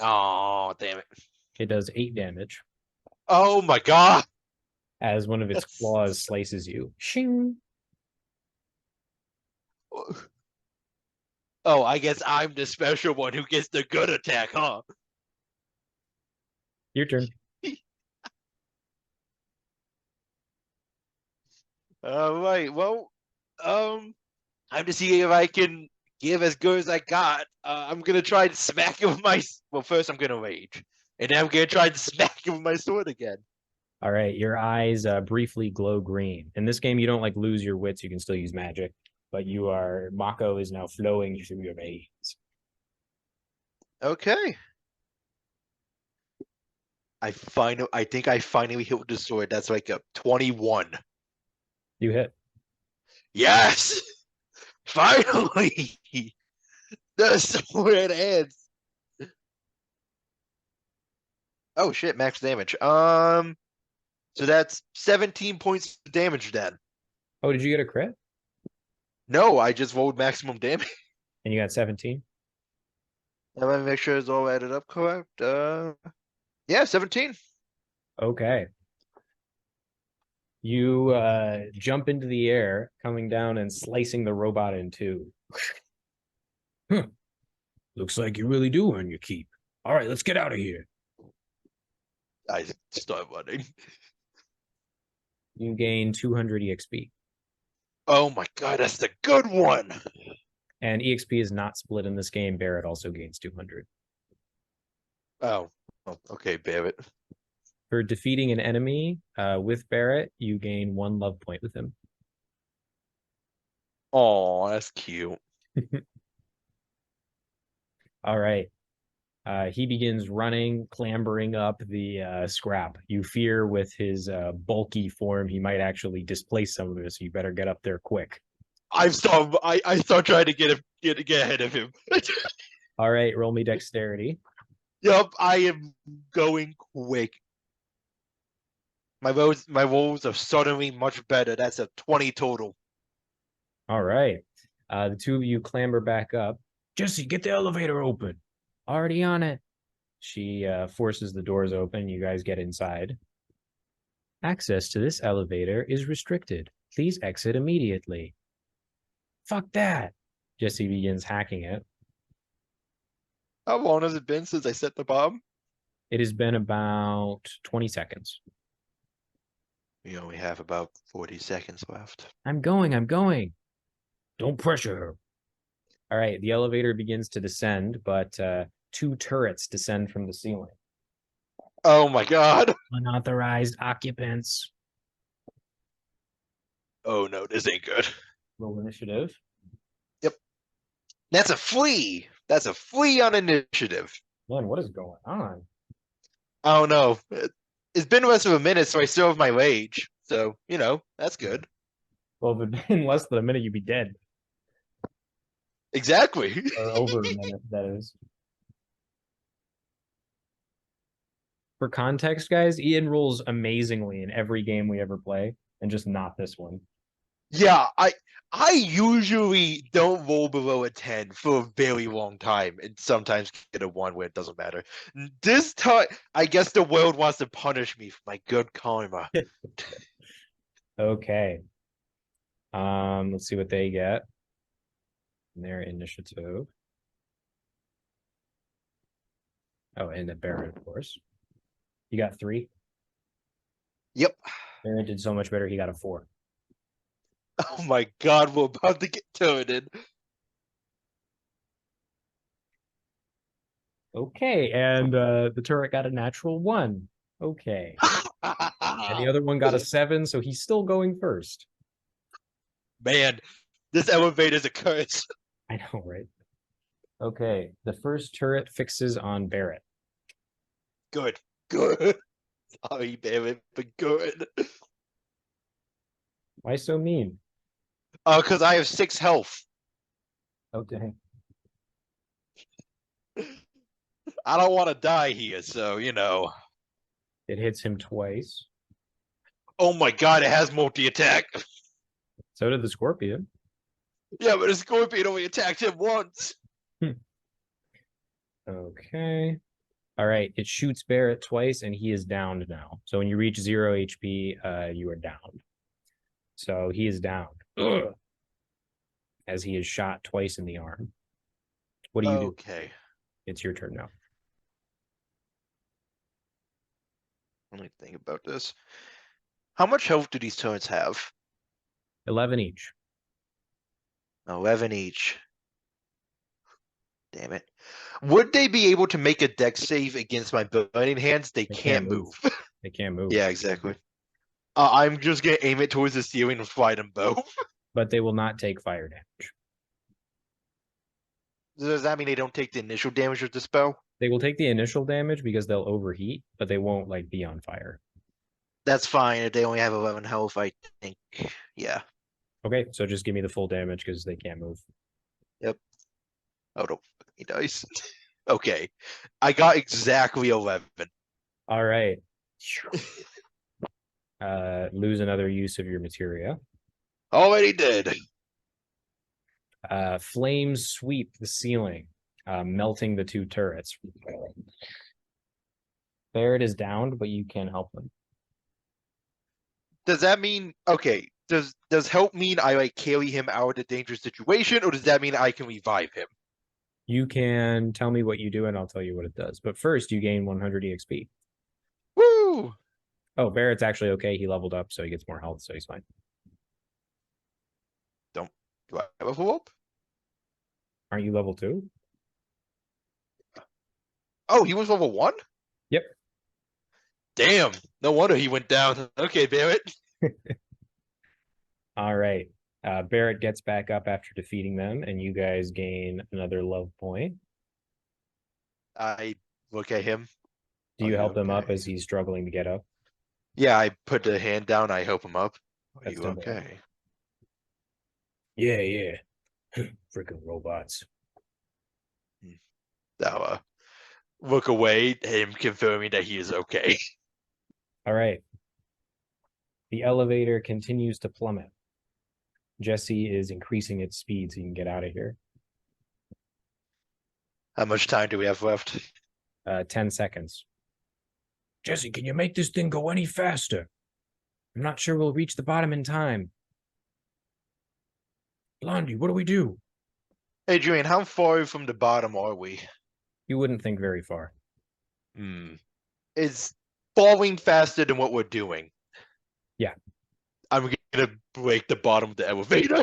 Oh, damn it. It does 8 damage Oh my god. as one of its That's... claws slices you. Shing! Oh, I guess I'm the special one who gets the good attack, huh? Your turn. All right. Well, I'm to see if I can give as good as I got. I'm gonna try to smack him with my. Well, first I'm gonna rage, and then I'm gonna try to smack him with my sword again. All right, your eyes briefly glow green. In this game, you don't like lose your wits. You can still use magic, but Mako is now flowing through your veins. Okay. I think I finally hit with the sword. That's like a 21. You hit. Yes! Finally! The sword ends. Oh shit, max damage. So that's 17 points of damage then. Oh, did you get a crit? No, I just rolled maximum damage. And you got 17? Let me make sure it's all added up correct. Yeah, 17. Okay. You jump into the air, coming down and slicing the robot in two. Looks like you really do earn your keep. All right, let's get out of here. I start running. You gain 200 EXP. Oh my god, that's the good one. And EXP is not split in this game. Barrett also gains 200. Oh, okay, Barrett. For defeating an enemy with Barrett, you gain 1 love point with him. Oh, that's cute. All right. He begins running, clambering up the scrap. You fear with his bulky form, he might actually displace some of it, so you better get up there quick. I start trying to get ahead of him. All right, roll me dexterity. Yup, I am going quick. My rolls are suddenly much better. That's a 20 total. All right. The two of you clamber back up. Jesse, get the elevator open. Already on it. She forces the doors open. You guys get inside. Access to this elevator is restricted. Please exit immediately. Fuck that. Jesse begins hacking it. How long has it been since I set the bomb? It has been about 20 seconds. We only have about 40 seconds left. I'm going. Don't pressure her. All right, the elevator begins to descend, but 2 turrets descend from the ceiling. Oh my god. Unauthorized occupants. Oh no, this ain't good. Roll initiative. Yep. That's a flea. That's a flea on initiative. Man, what is going on? I don't know. It's been less of a minute, so I still have my rage. So, that's good. Well, if it'd been less than a minute, you'd be dead. Exactly. Or over a minute, that is. For context, guys, Ian rolls amazingly in every game we ever play, and just not this one. Yeah, I usually don't roll below a 10 for a very long time, and sometimes get a 1 where it doesn't matter. This time, I guess the world wants to punish me for my good karma. Okay. Let's see what they get. Their initiative. Oh, and the Baron, of course. You got 3. Yep. Baron did so much better, he got a 4. Oh my god, we're about to get turreted. Okay, and the turret got a natural 1. Okay. And the other one got a 7, so he's still going first. Man, this elevator's a curse. I know, right? Okay, the first turret fixes on Barrett. Good. Sorry, Barrett, but good. Why so mean? Because I have 6 health. Okay. I don't want to die here, so, It hits him twice. Oh my god, it has multi-attack. So did the Scorpion. Yeah, but the Scorpion only attacked him once. Okay. All right. It shoots Barrett twice, and he is downed now. So when you reach 0 HP, you are downed. So he is downed. Ugh. As he is shot twice in the arm. What do you do? Okay. It's your turn now. Let me think about this. How much health do these turrets have? 11 each. 11 each. Damn it. Would they be able to make a dex save against my burning hands? They can't move. They can't move. Yeah, exactly. I'm just gonna aim it towards the ceiling and fly them both. But they will not take fire damage. Does that mean they don't take the initial damage of the spell? They will take the initial damage because they'll overheat, but they won't like be on fire. That's fine if they only have 11 health, I think. Yeah. Okay, so just give me the full damage because they can't move. Yep. Oh, don't fuck me dice. Okay. I got exactly 11. All right. Lose another use of your materia. Already did. Flames sweep the ceiling, melting the two turrets. Barrett is downed, but you can help them. Does that mean okay? Does help mean I like carry him out of the dangerous situation, or does that mean I can revive him? You can tell me what you do, and I'll tell you what it does. But first, you gain 100 EXP. Woo! Oh, Barrett's actually okay. He leveled up, so he gets more health, so he's fine. Do I level up? Aren't you level 2? Oh, he was level 1? Yep. Damn. No wonder he went down. Okay, Barrett. All right. Barrett gets back up after defeating them, and you guys gain another love point. I look at him. Do you help him up okay? as he's struggling to get up? Yeah, I put the hand down. I help him up. Are That's you done. okay? Yeah, yeah. Freaking robots. Now, look away, him confirming that he is okay. All right. The elevator continues to plummet. Jesse is increasing its speed so you can get out of here. How much time do we have left? 10 seconds. Jesse, can you make this thing go any faster? I'm not sure we'll reach the bottom in time. Blondie, what do we do? Adrian, how far from the bottom are we? You wouldn't think very far. It's falling faster than what we're doing. Yeah. I'm gonna break the bottom of the elevator.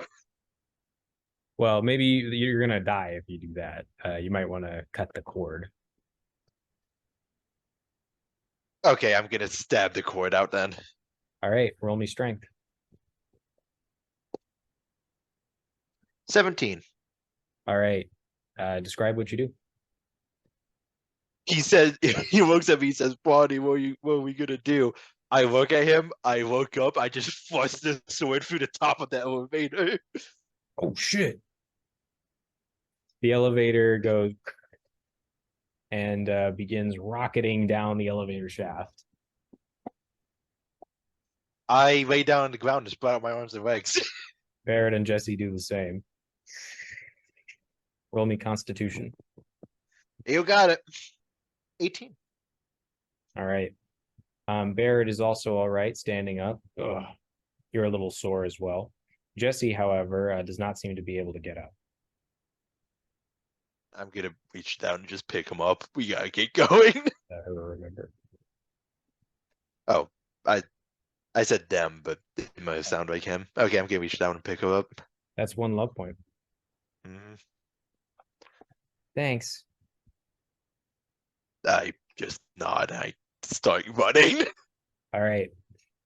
Well, maybe you're going to die if you do that. You might want to cut the cord. Okay, I'm gonna stab the cord out then. All right, roll me strength. 17. All right. Describe what you do. He says he looks at me, he says, Bonnie, what are we gonna do? I look at him, I look up, I just thrust the sword through the top of the elevator. Oh, shit. The elevator goes and begins rocketing down the elevator shaft. I lay down on the ground and spread out my arms and legs. Barrett and Jesse do the same. Roll me Constitution. You got it. 18. All right. Barrett is also all right, standing up. Ugh. You're a little sore as well. Jesse, however, does not seem to be able to get up. I'm gonna reach down and just pick him up. We gotta get going. I remember. Oh, I said them, but it might sound like him. Okay, I'm gonna reach down and pick him up. That's one love point. Thanks. I just nod. I start running. All right.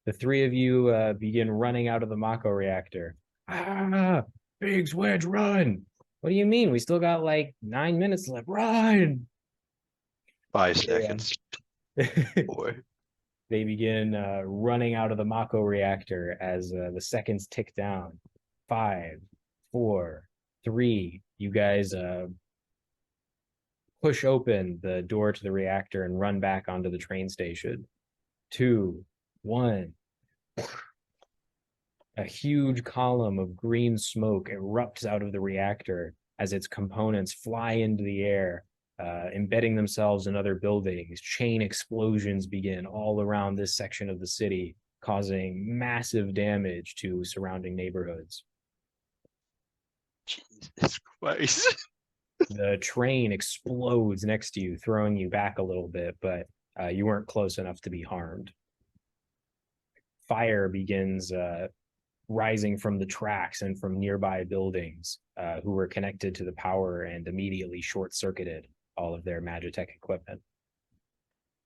The three of you begin running out of the Mako reactor. Ah, Biggs, Wedge, run. What do you mean? We still got like 9 minutes left. Run. 5 seconds. 4. They begin running out of the Mako reactor as the seconds tick down. 5, 4, 3. You guys push open the door to the reactor and run back onto the train station. 2, 1. A huge column of green smoke erupts out of the reactor as its components fly into the air. embedding themselves in other buildings. Chain explosions begin all around this section of the city, causing massive damage to surrounding neighborhoods. Jesus Christ. The train explodes next to you, throwing you back a little bit, but you weren't close enough to be harmed. Fire begins rising from the tracks and from nearby buildings who were connected to the power and immediately short-circuited all of their Magitech equipment.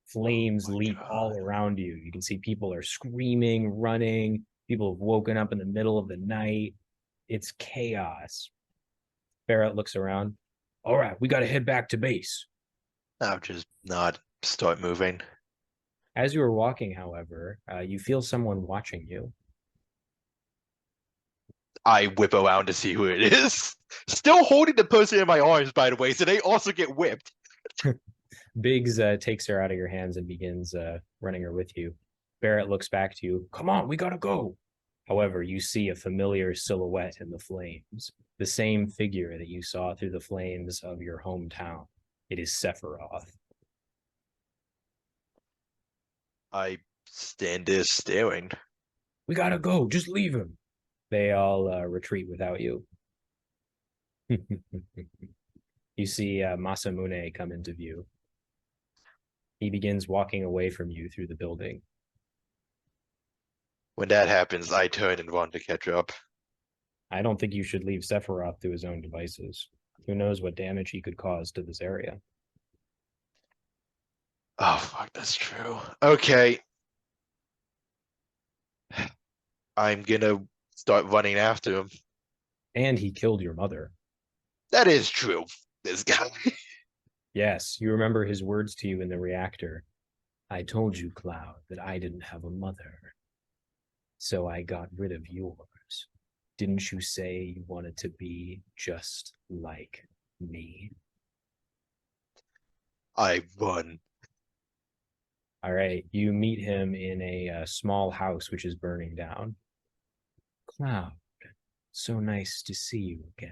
Flames leap all around you. You can see people are screaming, running. People have woken up in the middle of the night. It's chaos. Barrett looks around. All right, we got to head back to base. I'll just not start moving. As you are walking, however, you feel someone watching you. I whip around to see who it is. Still holding the person in my arms, by the way, so they also get whipped. Biggs takes her out of your hands and begins running her with you. Barrett looks back to you. Come on, we gotta go. However, you see a familiar silhouette in the flames, the same figure that you saw through the flames of your hometown. It is Sephiroth. I stand there staring. We gotta go, just leave him. They all retreat without you. You see Masamune come into view. He begins walking away from you through the building. When that happens, I turn and run to catch up. I don't think you should leave Sephiroth to his own devices. Who knows what damage he could cause to this area. Oh, fuck, that's true. Okay. I'm gonna start running after him. And he killed your mother. That is true, this guy. Yes, you remember his words to you in the reactor. I told you, Cloud, that I didn't have a mother. So I got rid of yours. Didn't you say you wanted to be just like me? I run. All right, you meet him in a small house which is burning down. Cloud, so nice to see you again.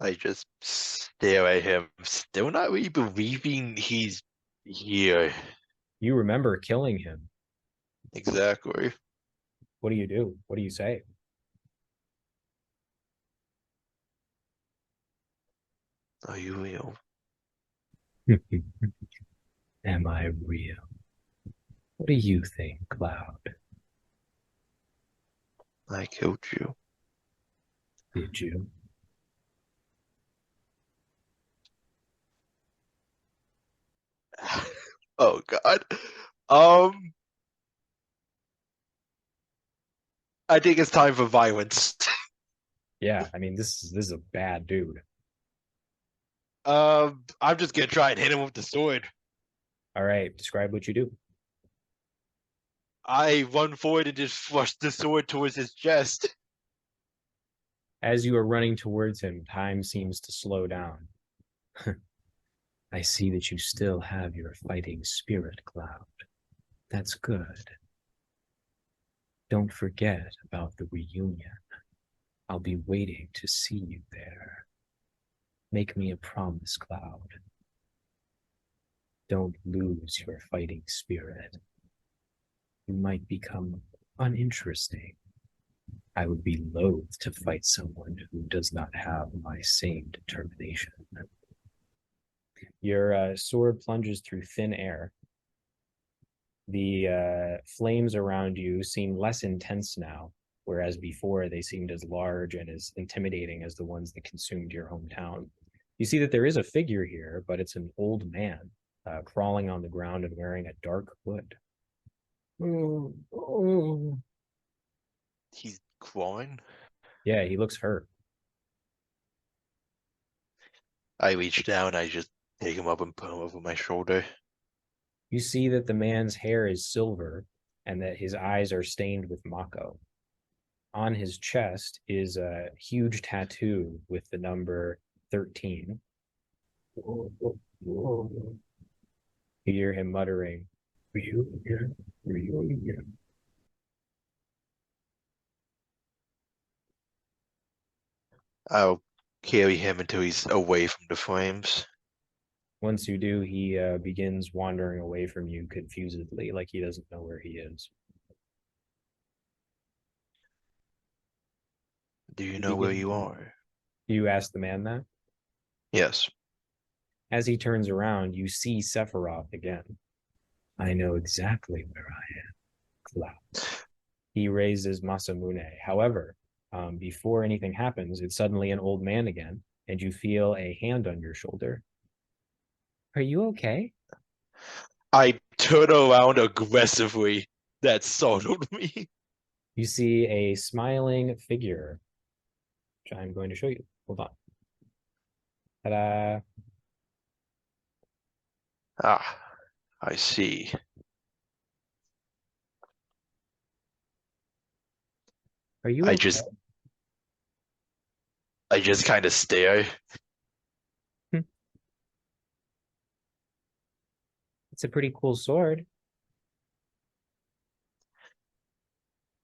I just stare at him, still not really believing he's here. You remember killing him. Exactly. What do you do? What do you say? Are you real? Am I real? What do you think, Cloud? I killed you. Did you? Oh God. I think it's time for violence. Yeah, I mean this is a bad dude. I'm just gonna try and hit him with the sword. All right, describe what you do. I run forward and just thrust the sword towards his chest. As you are running towards him, time seems to slow down. I see that you still have your fighting spirit, Cloud. That's good. Don't forget about the reunion. I'll be waiting to see you there. Make me a promise, Cloud. Don't lose your fighting spirit. You might become uninteresting. I would be loath to fight someone who does not have my same determination. Your sword plunges through thin air. The flames around you seem less intense now, whereas before they seemed as large and as intimidating as the ones that consumed your hometown. You see that there is a figure here, but it's an old man crawling on the ground and wearing a dark hood. He's crawling. Yeah, he looks hurt. I reach down, I just take him up and put him over my shoulder. You see that the man's hair is silver and that his eyes are stained with Mako. On his chest is a huge tattoo with the number 13. You hear him muttering, reunion, reunion. I'll carry him until he's away from the flames. Once you do, he begins wandering away from you confusedly, like he doesn't know where he is. Do you You know where begin. you are? You ask the man that. Yes. As he turns around, you see Sephiroth again. I know exactly where I am, Cloud. He raises Masamune. However, before anything happens, it's suddenly an old man again, and you feel a hand on your shoulder. Are you okay? I turn around aggressively. That startled me. You see a smiling figure, which I'm going to show you. Hold on. Ta-da. Ah, I see. Are you I okay? just I just kind of stare. It's a pretty cool sword.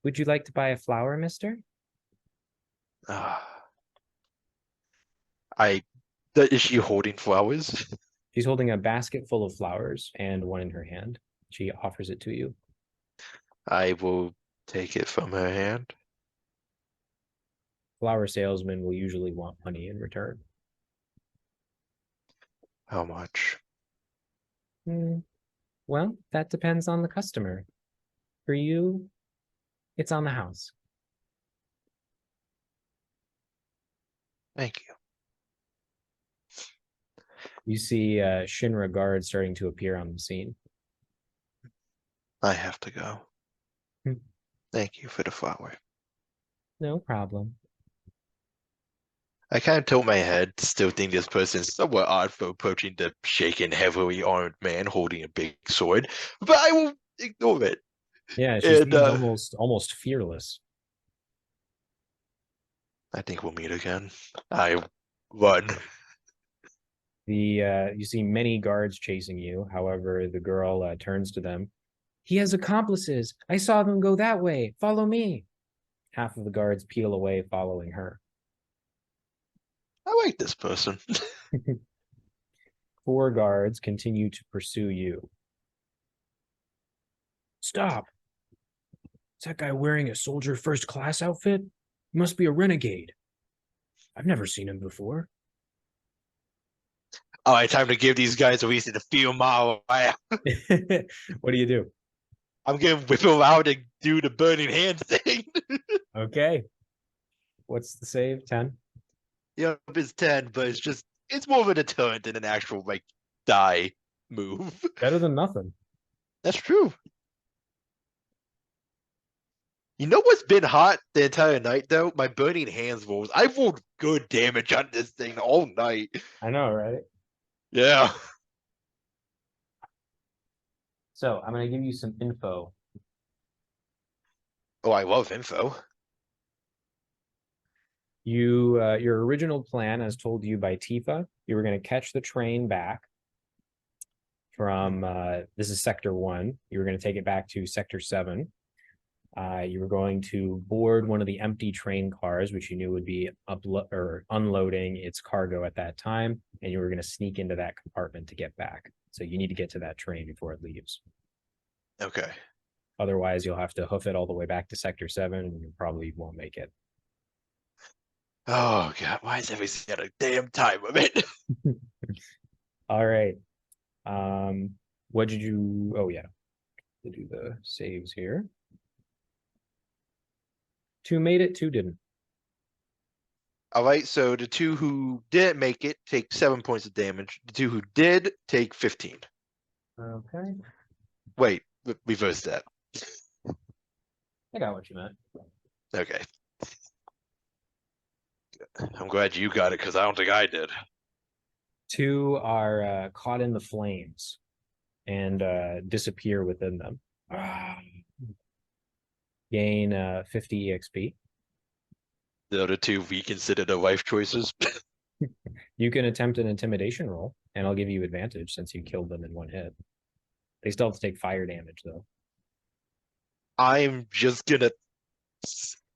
Would you like to buy a flower, mister? Ah, I is she holding flowers? She's holding a basket full of flowers and one in her hand. She offers it to you. I will take it from her hand. Flower salesmen will usually want money in return. How much? Well, that depends on the customer. For you, it's on the house. Thank you. You see Shinra guards starting to appear on the scene. I have to go. Hmm. Thank you for the flower. No problem. I kind of tilt my head, still think this person's somewhat odd for approaching the shaken, heavily armed man holding a big sword, but I will ignore it. Yeah, she And seems almost fearless. I think we'll meet again. I run. You see many guards chasing you. However, the girl turns to them. He has accomplices. I saw them go that way. Follow me. Half of the guards peel away, following her. I like this person. 4 guards continue to pursue you. Stop. Is that guy wearing a soldier first class outfit? He must be a renegade. I've never seen him before. All right, time to give these guys a reason to feel my way. What do you do? I'm gonna whip around and do the burning hand thing. Okay. What's the save? 10? Yep, it's 10, but it's more of a deterrent than an actual like die move. Better than nothing. That's true. You know what's been hot the entire night though? My burning hands rolls. I've rolled good damage on this thing all night. I know, right? Yeah. So I'm going to give you some info. Oh, I love info. Your original plan, as told you by Tifa, you were going to catch the train back from this is Sector 1. You were going to take it back to Sector 7. You were going to board one of the empty train cars, which you knew would be unloading its cargo at that time, and you were going to sneak into that compartment to get back. So you need to get to that train before it leaves. Okay. Otherwise, you'll have to hoof it all the way back to Sector 7, and you probably won't make it. Oh god, why is everything at a damn time limit? All right. What did you? Oh yeah, to do the saves here. 2 made it, 2 didn't. All right, so the 2 who didn't make it take 7 points of damage. The 2 who did take 15. Okay, Wait, reverse that. I got what you meant. Okay. I'm glad you got it because I don't think I did. 2 are caught in the flames and disappear within them. Gain 50 EXP. The other 2 we consider the life choices. You can attempt an intimidation roll, and I'll give you advantage since you killed them in 1 hit. They still have to take fire damage, though. I'm just gonna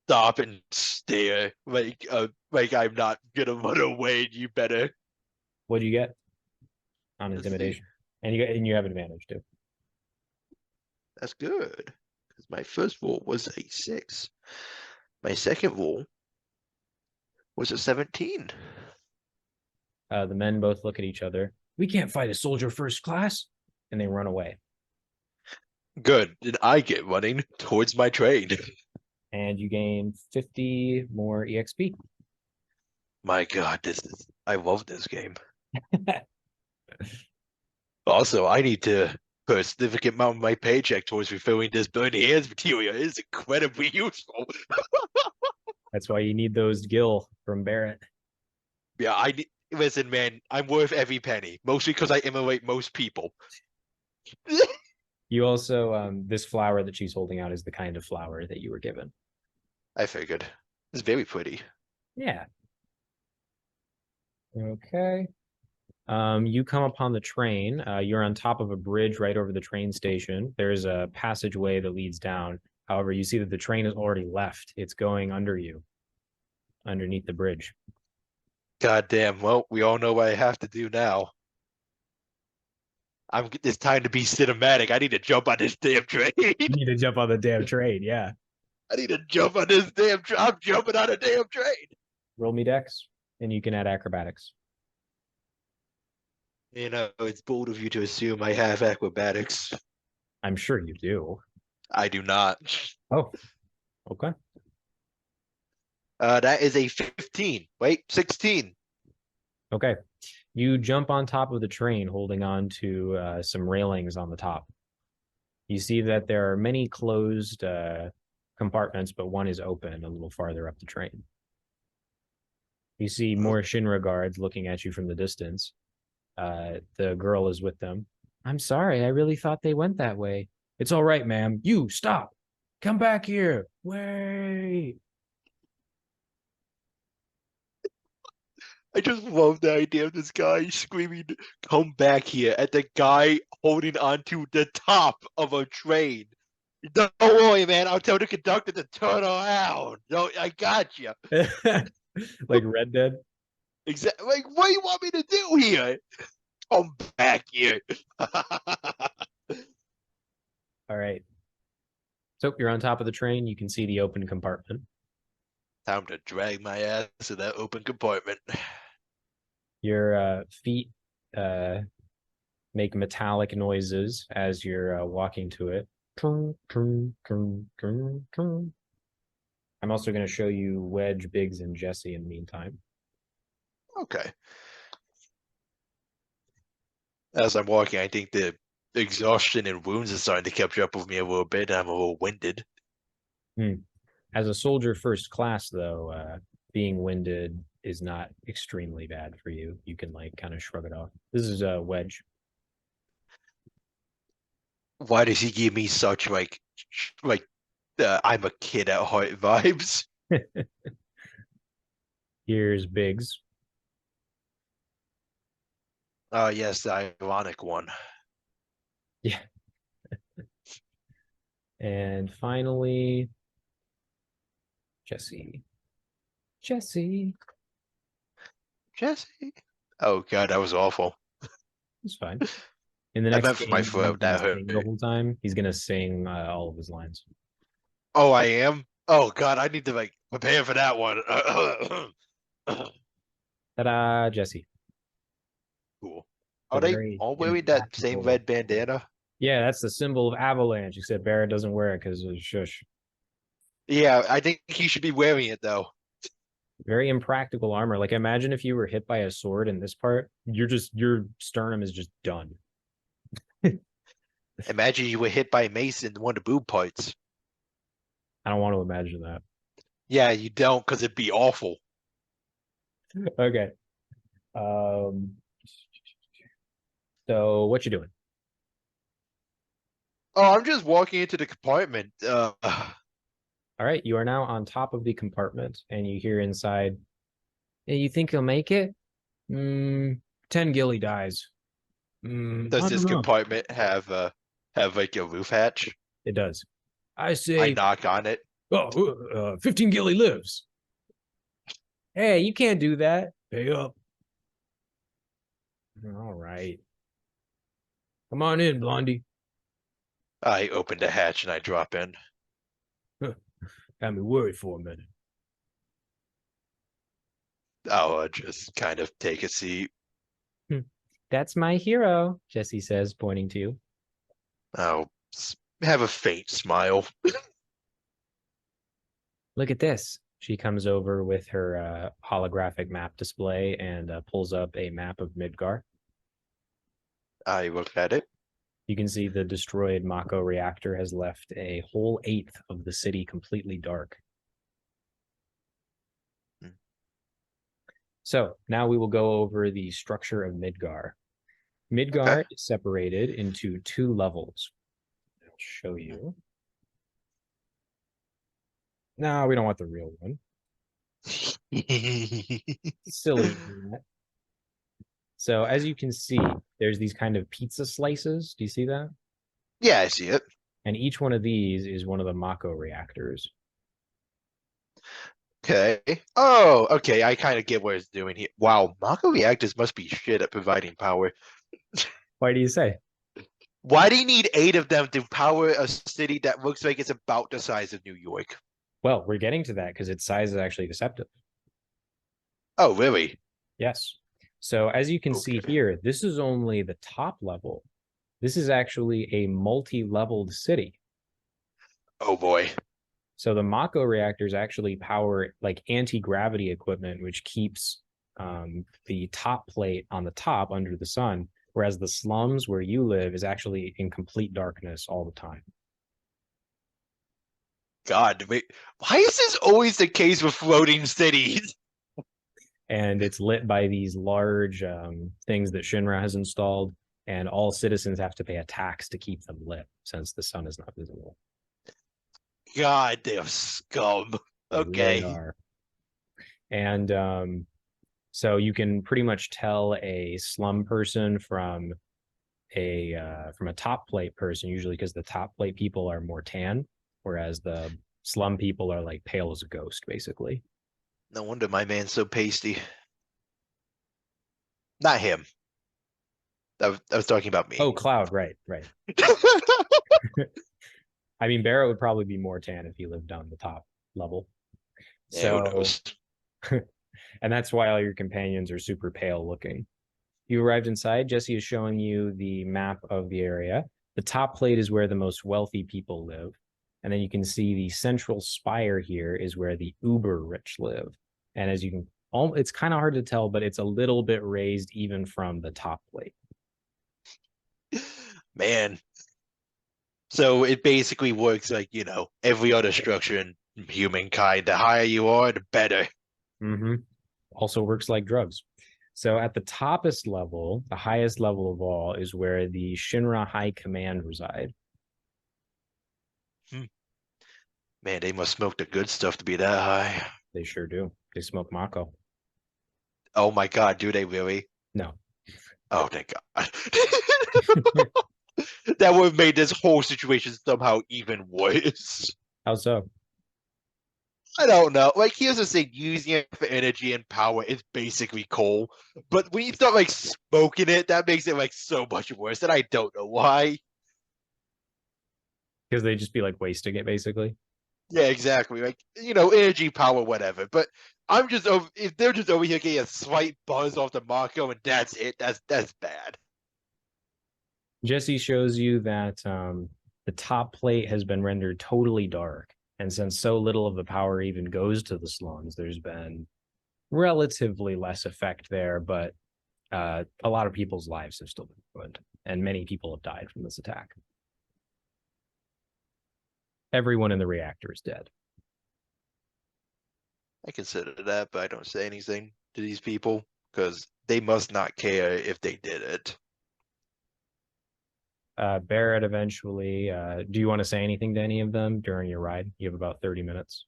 stop and stare like I'm not gonna run away. You better. What'd you get on Let's see. intimidation? And you have advantage too. That's good. Because my first roll was a 6. My second roll was a 17. The men both look at each other. We can't fight a soldier first class, and they run away. Good. Then I get running towards my train. And you gain 50 more EXP. My God, I love this game. Also, I need to put a significant amount of my paycheck towards refilling this burning hands material. It's incredibly useful. That's why you need those gil from Barrett. Yeah, listen, man, I'm worth every penny, mostly because I immolate most people. You also, this flower that she's holding out is the kind of flower that you were given. I figured. It's very pretty. Yeah. Okay. You come upon the train. You're on top of a bridge right over the train station. There's a passageway that leads down. However, you see that the train has already left. It's going under you, underneath the bridge. God damn. Well, we all know what I have to do now. It's time to be cinematic. I need to jump on this damn train. You need to jump on the damn train. Yeah. I need to jump on this damn train. I'm jumping on a damn train. Roll me dex, and you can add acrobatics. You know, it's bold of you to assume I have acrobatics. I'm sure you do. I do not. Oh, okay. That is a 15. Wait, 16. Okay. You jump on top of the train, holding on to some railings on the top. You see that there are many closed compartments, but one is open a little farther up the train. You see more Shinra guards looking at you from the distance. The girl is with them. I'm sorry, I really thought they went that way. It's all right, ma'am. You, stop. Come back here. Wait. I just love the idea of this guy screaming, come back here, at the guy holding onto the top of a train. Don't worry, man. I'll tell the conductor to turn around. No, I got you. Like Red Dead? Exactly. Like, what do you want me to do here? Come back here. All right. So you're on top of the train. You can see the open compartment. Time to drag my ass to that open compartment. Your feet make metallic noises as you're walking to it. I'm also going to show you Wedge, Biggs, and Jesse in the meantime. Okay. As I'm walking, I think the exhaustion and wounds are starting to catch up with me a little bit. I'm a little winded. As a soldier first class, though, being winded is not extremely bad for you. You can like kind of shrug it off. This is a Wedge. Why does he give me such like I'm a kid at heart vibes? Here's Biggs. Yes, the ironic one. Yeah. And finally, Jesse. Jesse. Oh god, that was awful. It's fine. In the I next meant for my game, throat, that hurt. the whole time, he's gonna sing all of his lines. Oh, I am? Oh god, I need to like prepare for that one. Ta-da, Jesse. Cool. The Are they very all wearing that same impractical- red bandana? Yeah, that's the symbol of Avalanche, except Barrett doesn't wear it because of shush. Yeah, I think he should be wearing it though. Very impractical armor. Like imagine if you were hit by a sword in this part, your sternum is just done. Imagine you were hit by a mace in one of the boob parts. I don't want to imagine that. Yeah, you don't, because it'd be awful. Okay. So what you doing? Oh, I'm just walking into the compartment. All right, you are now on top of the compartment, and you hear inside, hey, you think he'll make it? 10 gilly dies. Does I this don't know. compartment have like a roof hatch? It does. I I say, knock on it. Oh, 15 gilly lives. Hey, you can't do that. Pay up. All right. Come on in, Blondie. I open the hatch and I drop in. Got me worried for a minute. I'll just kind of take a seat. That's my hero, Jesse says, pointing to you. I'll have a faint smile. Look at this. She comes over with her holographic map display and pulls up a map of Midgar. I look at it. You can see the destroyed Mako reactor has left a whole eighth of the city completely dark. So now we will go over the structure of Midgar. Midgar Okay. is separated into 2 levels. I'll show you. No, we don't want the real one. Silly internet. So as you can see, there's these kind of pizza slices. Do you see that? Yeah, I see it. And each one of these is one of the Mako reactors. Okay. Oh, okay. I kind of get what it's doing here. Wow, Mako reactors must be shit at providing power. Why do you say? Why do you need 8 of them to power a city that looks like it's about the size of New York? Well, we're getting to that because its size is actually deceptive. Oh, really? Yes. So as you can see here, this is only the top level. This is actually a multi-leveled city. Oh boy. So the Mako reactors actually power like anti-gravity equipment, which keeps the top plate on the top under the sun, whereas the slums where you live is actually in complete darkness all the time. God, wait, why is this always the case with floating cities? And it's lit by these large things that Shinra has installed, and all citizens have to pay a tax to keep them lit since the sun is not visible. God, they're scum. They Okay. really are. And so you can pretty much tell a slum person from a top plate person, usually because the top plate people are more tan, whereas the slum people are like pale as a ghost, basically. No wonder my man's so pasty. Not him. I was talking about me. Oh, Cloud, right. I mean, Barrett would probably be more tan if he lived on the top level. Yeah, who So, knows? and that's why all your companions are super pale looking. You arrived inside. Jesse is showing you the map of the area. The top plate is where the most wealthy people live. And then you can see the central spire here is where the uber rich live. And as you can, it's kind of hard to tell, but it's a little bit raised even from the top plate. Man. So it basically works like, every other structure in humankind. The higher you are, the better. Mm-hmm. Also works like drugs. So at the toppest level, the highest level of all, is where the Shinra High Command reside. Man, they must smoke the good stuff to be that high. They sure do. They smoke Mako. Oh my God, do they really? No. Oh, thank God. That would have made this whole situation somehow even worse. How so? I don't know. Like, here's the thing: using it for energy and power is basically coal. But when you start like smoking it, that makes it like so much worse. And I don't know why. Because they just be like wasting it, basically. Yeah, exactly. Like, energy, power, whatever. But I'm just over if they're just over here getting a slight buzz off the Mako and that's it. That's bad. Jesse shows you that the top plate has been rendered totally dark. And since so little of the power even goes to the slums, there's been relatively less effect there, but a lot of people's lives have still been ruined, and many people have died from this attack. Everyone in the reactor is dead. I consider that, but I don't say anything to these people because they must not care if they did it. Barrett eventually, do you want to say anything to any of them during your ride? You have about 30 minutes.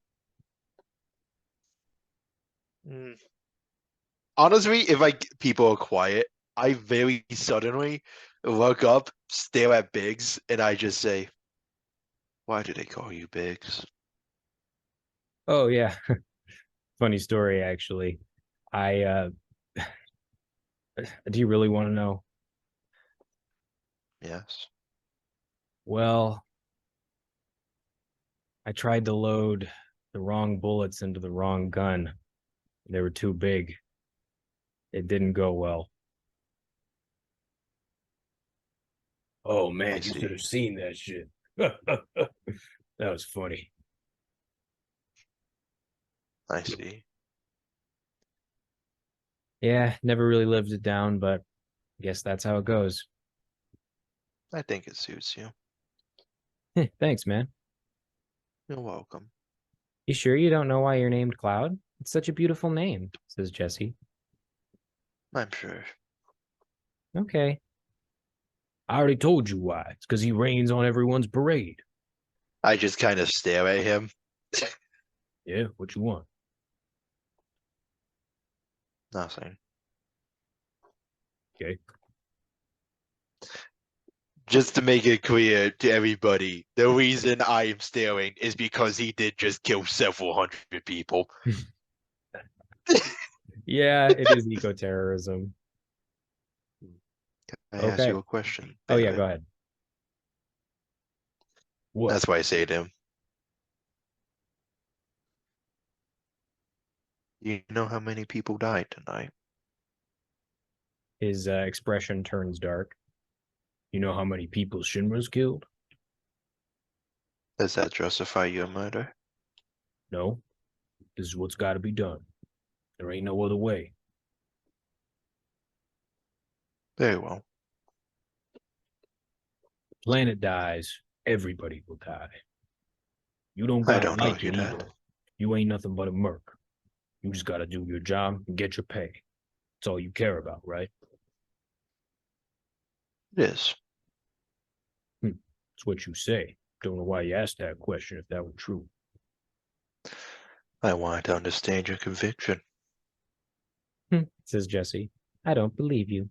Honestly, if people are quiet, I very suddenly look up, stare at Biggs, and I just say, "Why do they call you Biggs?" Oh yeah, funny story actually. I do you really want to know? Yes. Well, I tried to load the wrong bullets into the wrong gun. They were too big. It didn't go well. Oh I man, you should have see. seen that shit. That was funny. I see. Yeah, never really lived it down, but I guess that's how it goes. I think it suits you. Thanks, man. You're welcome. You sure you don't know why you're named Cloud? It's such a beautiful name, says Jesse. I'm sure. Okay. I already told you why. It's because he rains on everyone's parade. I just kind of stare at him. Yeah, what you want? Nothing. Okay. Just to make it clear to everybody, the reason I am staring is because he did just kill several hundred people. Yeah, it is eco-terrorism. I ask Okay. you a question, Oh yeah, go Barrett. ahead. What? That's why I say to him, you know how many people died tonight? His expression turns dark. You know how many people Shinra's killed? Does that justify your murder? No. This is what's got to be done. There ain't no other way. Very well. Planet dies, everybody will die. You don't I gotta don't like argue it that. either. You ain't nothing but a merc. You just gotta do your job and get your pay. That's all you care about, right? It is. It's what you say. Don't know why you asked that question if that were true. I want to understand your conviction. Says Jesse. I don't believe you.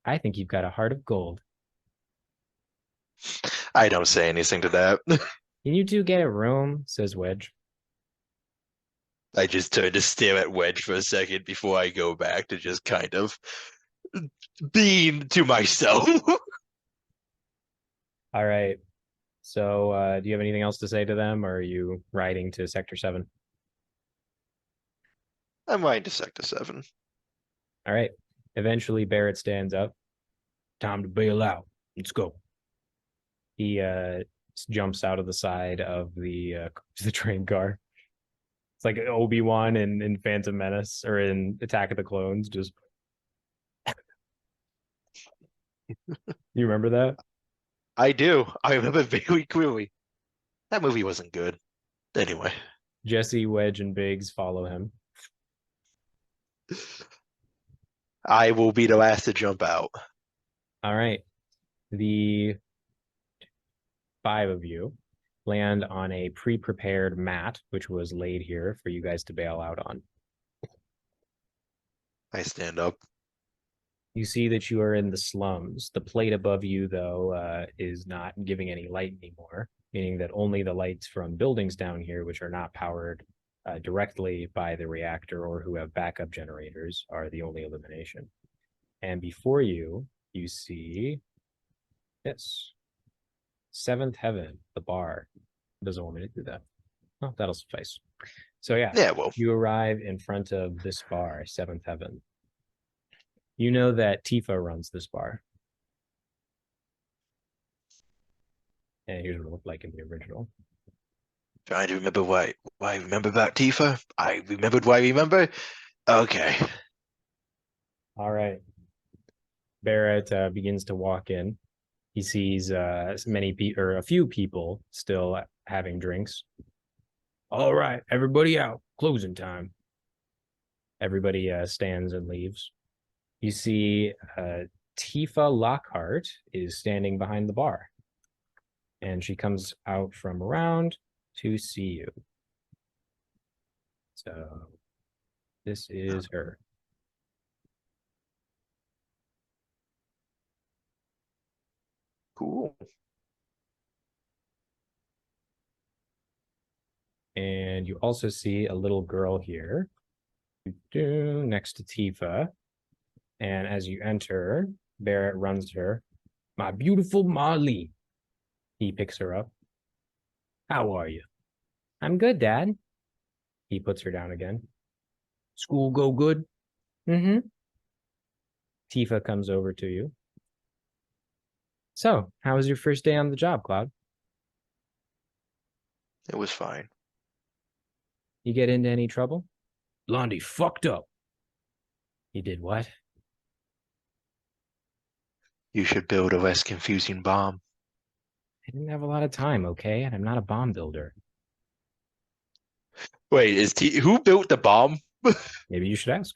I think you've got a heart of gold. I don't say anything to that. Can you two get a room? Says Wedge. I just turn to stare at Wedge for a second before I go back to just kind of being to myself. All right. So, do you have anything else to say to them, or are you riding to Sector 7? I'm right to Sector 7. All right. Eventually, Barrett stands up. Time to bail out. Let's go. He jumps out of the side of the train car. It's like Obi-Wan in Phantom Menace or in Attack of the Clones. Just you remember that? I do. I remember very clearly. That movie wasn't good. Anyway, Jesse, Wedge, and Biggs follow him. I will be the last to jump out. All right. The five of you land on a pre-prepared mat, which was laid here for you guys to bail out on. I stand up. You see that you are in the slums. The plate above you, though, is not giving any light anymore, meaning that only the lights from buildings down here, which are not powered directly by the reactor or who have backup generators, are the only illumination. And before you, you see this Seventh Heaven, the bar. Doesn't want me to do that. Oh, that'll suffice. So yeah, Yeah, well, you arrive in front of this bar, Seventh Heaven. You know that Tifa runs this bar. And here's what it looked like in the original. trying to remember why I remember about Tifa. I remembered why I remember. Okay. All right. Barrett begins to walk in. He sees many people or a few people still having drinks. All right, everybody out. Closing time. Everybody stands and leaves. You see Tifa Lockhart is standing behind the bar. And she comes out from around to see you. So this is her. Cool. And you also see a little girl here next to Tifa. And as you enter, Barrett runs to her. My beautiful Molly. He picks her up. How are you? I'm good, Dad. He puts her down again. School go good? Mm-hmm. Tifa comes over to you. So, how was your first day on the job, Cloud? It was fine. You get into any trouble? Blondie fucked up. You did what? You should build a less confusing bomb. I didn't have a lot of time, okay? And I'm not a bomb builder. Wait, who built the bomb? Maybe you should ask.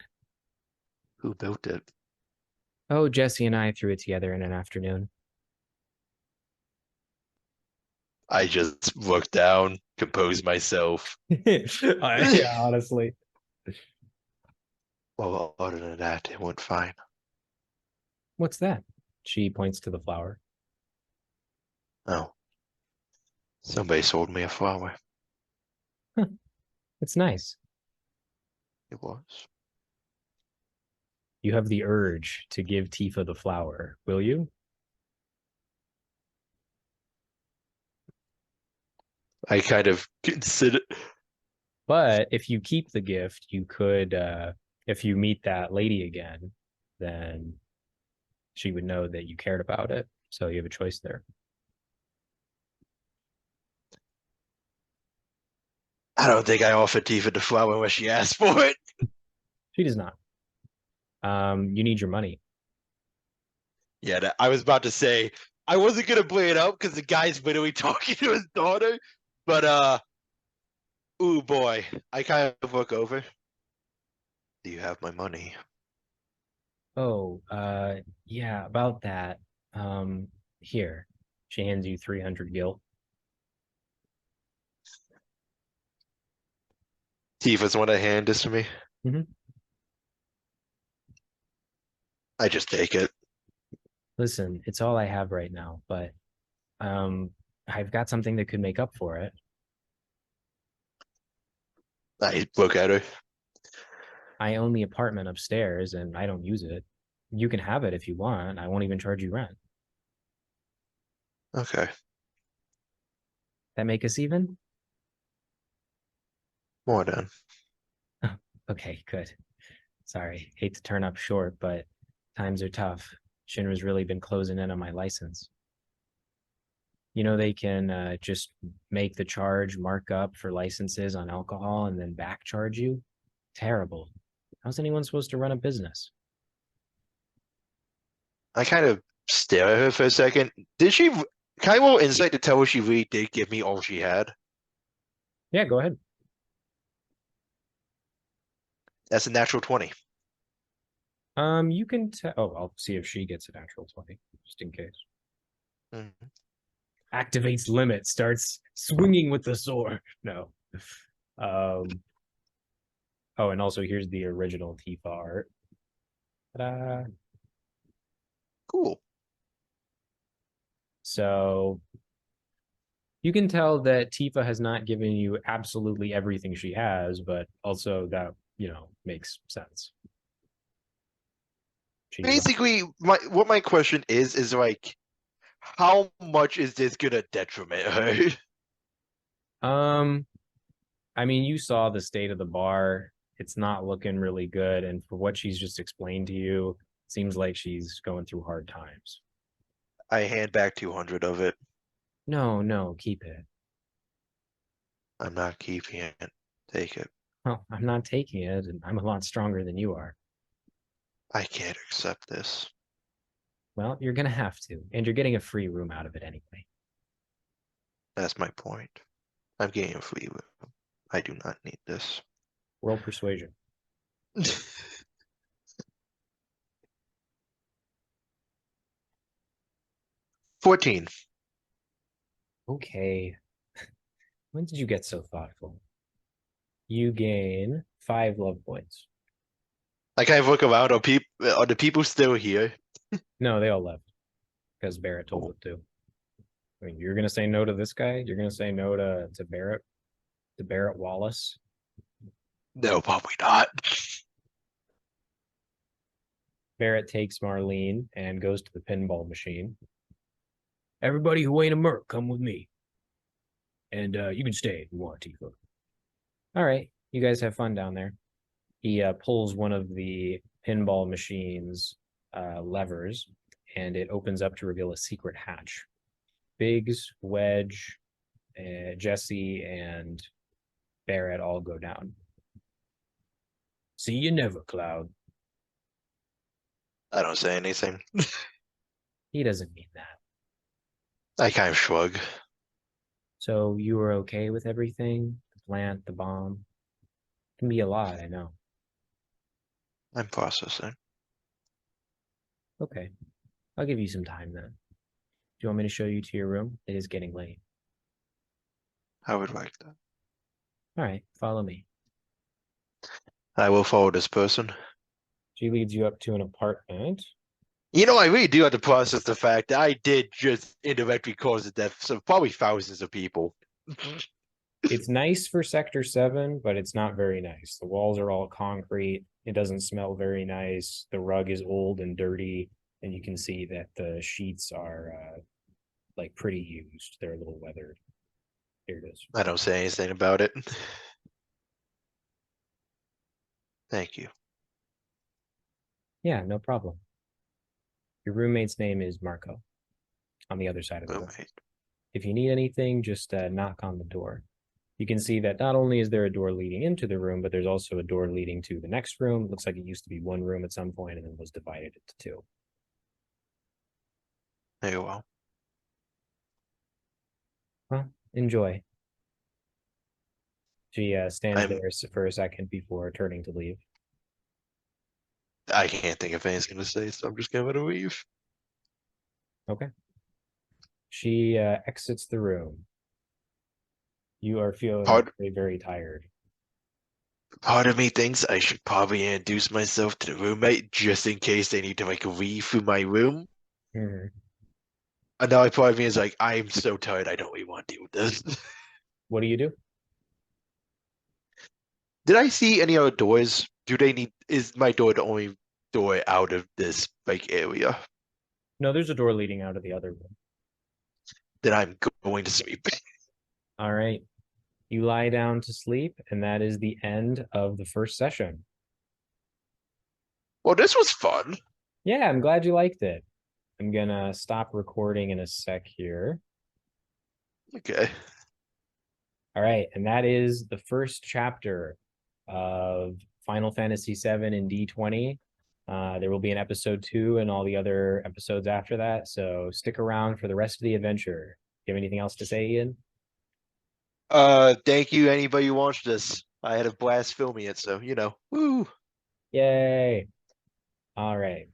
Who built it? Oh, Jesse and I threw it together in an afternoon. I just looked down, composed myself. Yeah, honestly. Well, other than that, it went fine. What's that? She points to the flower. Oh. Somebody sold me a flower. It's nice. It was. You have the urge to give Tifa the flower, will you? I kind of consider. But if you keep the gift, you could, if you meet that lady again, then she would know that you cared about it. So you have a choice there. I don't think I offered Tifa the flower unless she asked for it. She does not. You need your money. Yeah, I was about to say I wasn't gonna bring it up because the guy's literally talking to his daughter. But ooh boy, I kind of look over. Do you have my money? Oh, yeah, about that. Here. She hands you 300 gil. Tifa's want to hand this to me. Mhm. I just take it. Listen, it's all I have right now, but I've got something that could make up for it. I look at her. I own the apartment upstairs and I don't use it. You can have it if you want. I won't even charge you rent. Okay, That make us even? more done. Okay, good. Sorry, hate to turn up short, but times are tough. Shinra's really been closing in on my license. You know, they can just make the charge mark up for licenses on alcohol and then back charge you. Terrible. How's anyone supposed to run a business? I kind of stare at her for a second. Did she? Can I roll insight to tell her she really did give me all she had? Yeah, go ahead. That's a natural 20. You can tell. Oh, I'll see if she gets a natural 20, just in case. Mhm. Activates limit, starts swinging with the sword. No. Um. Oh, and also here's the original Tifa art. Ta-da. Cool. So you can tell that Tifa has not given you absolutely everything she has, but also that, makes sense. She's Basically, what my question is like, how much is this gonna detriment her? I mean, you saw the state of the bar. It's not looking really good. And for what she's just explained to you, it seems like she's going through hard times. I hand back 200 of it. No, keep it. I'm not keeping it. Take it. Well, I'm not taking it, and I'm a lot stronger than you are. I can't accept this. Well, you're gonna have to, and you're getting a free room out of it anyway. That's my point. I'm getting a free room. I do not need this. World persuasion. 14. Okay. When did you get so thoughtful? You gain 5 love points. I kind of look around. Are the people still here? No, they all left because Barrett told them to. I mean, you're gonna say no to this guy. You're gonna say no to Barrett. to Barrett Wallace. No, probably not. Barrett takes Marlene and goes to the pinball machine. Everybody who ain't a merc, come with me. And you can stay if you want, Tifa. All right, you guys have fun down there. He pulls one of the pinball machine's levers, and it opens up to reveal a secret hatch. Biggs, Wedge, Jesse, and Barrett all go down. See you never, Cloud. I don't say anything. He doesn't mean that. I kind of shrug. So you were okay with everything? The plant, the bomb? It can be a lot, I know. I'm processing. Okay. I'll give you some time then. Do you want me to show you to your room? It is getting late. I would like that. All right, follow me. I will follow this person. She leads you up to an apartment. You know, I really do have to process the fact that I did just indirectly cause the deaths of probably thousands of people. It's nice for Sector 7, but it's not very nice. The walls are all concrete. It doesn't smell very nice. The rug is old and dirty, and you can see that the sheets are like pretty used. They're a little weathered. Here it is. I don't say anything about it. Thank you. Yeah, no problem. Your roommate's name is Mako on the other side of the room. Roommate. If you need anything, just knock on the door. You can see that not only is there a door leading into the room, but there's also a door leading to the next room. It looks like it used to be one room at some point and then was divided into two. Very well. Well, enjoy. She stands I'm- there for a second before turning to leave. I can't think of anything to say, so I'm just gonna leave. Okay. She exits the room. You are feeling very, very tired. Part of me thinks I should probably introduce myself to the roommate just in case they need to like leave through my room. Mhm. Another part of me is like, I'm so tired, I don't really want to deal with this. What do you do? Did I see any other doors? Do they need, is my door the only door out of this like area? No, there's a door leading out of the other room. Then I'm going to sleep. All right. You lie down to sleep, and that is the end of the first session. Well, this was fun. Yeah, I'm glad you liked it. I'm gonna stop recording in a sec here. Okay. All right, and that is the first chapter of Final Fantasy VII in D20. There will be an episode 2 and all the other episodes after that, so stick around for the rest of the adventure. Do you have anything else to say, Ian? Thank you anybody who watched this. I had a blast filming it, so you know. Woo! Yay! All right.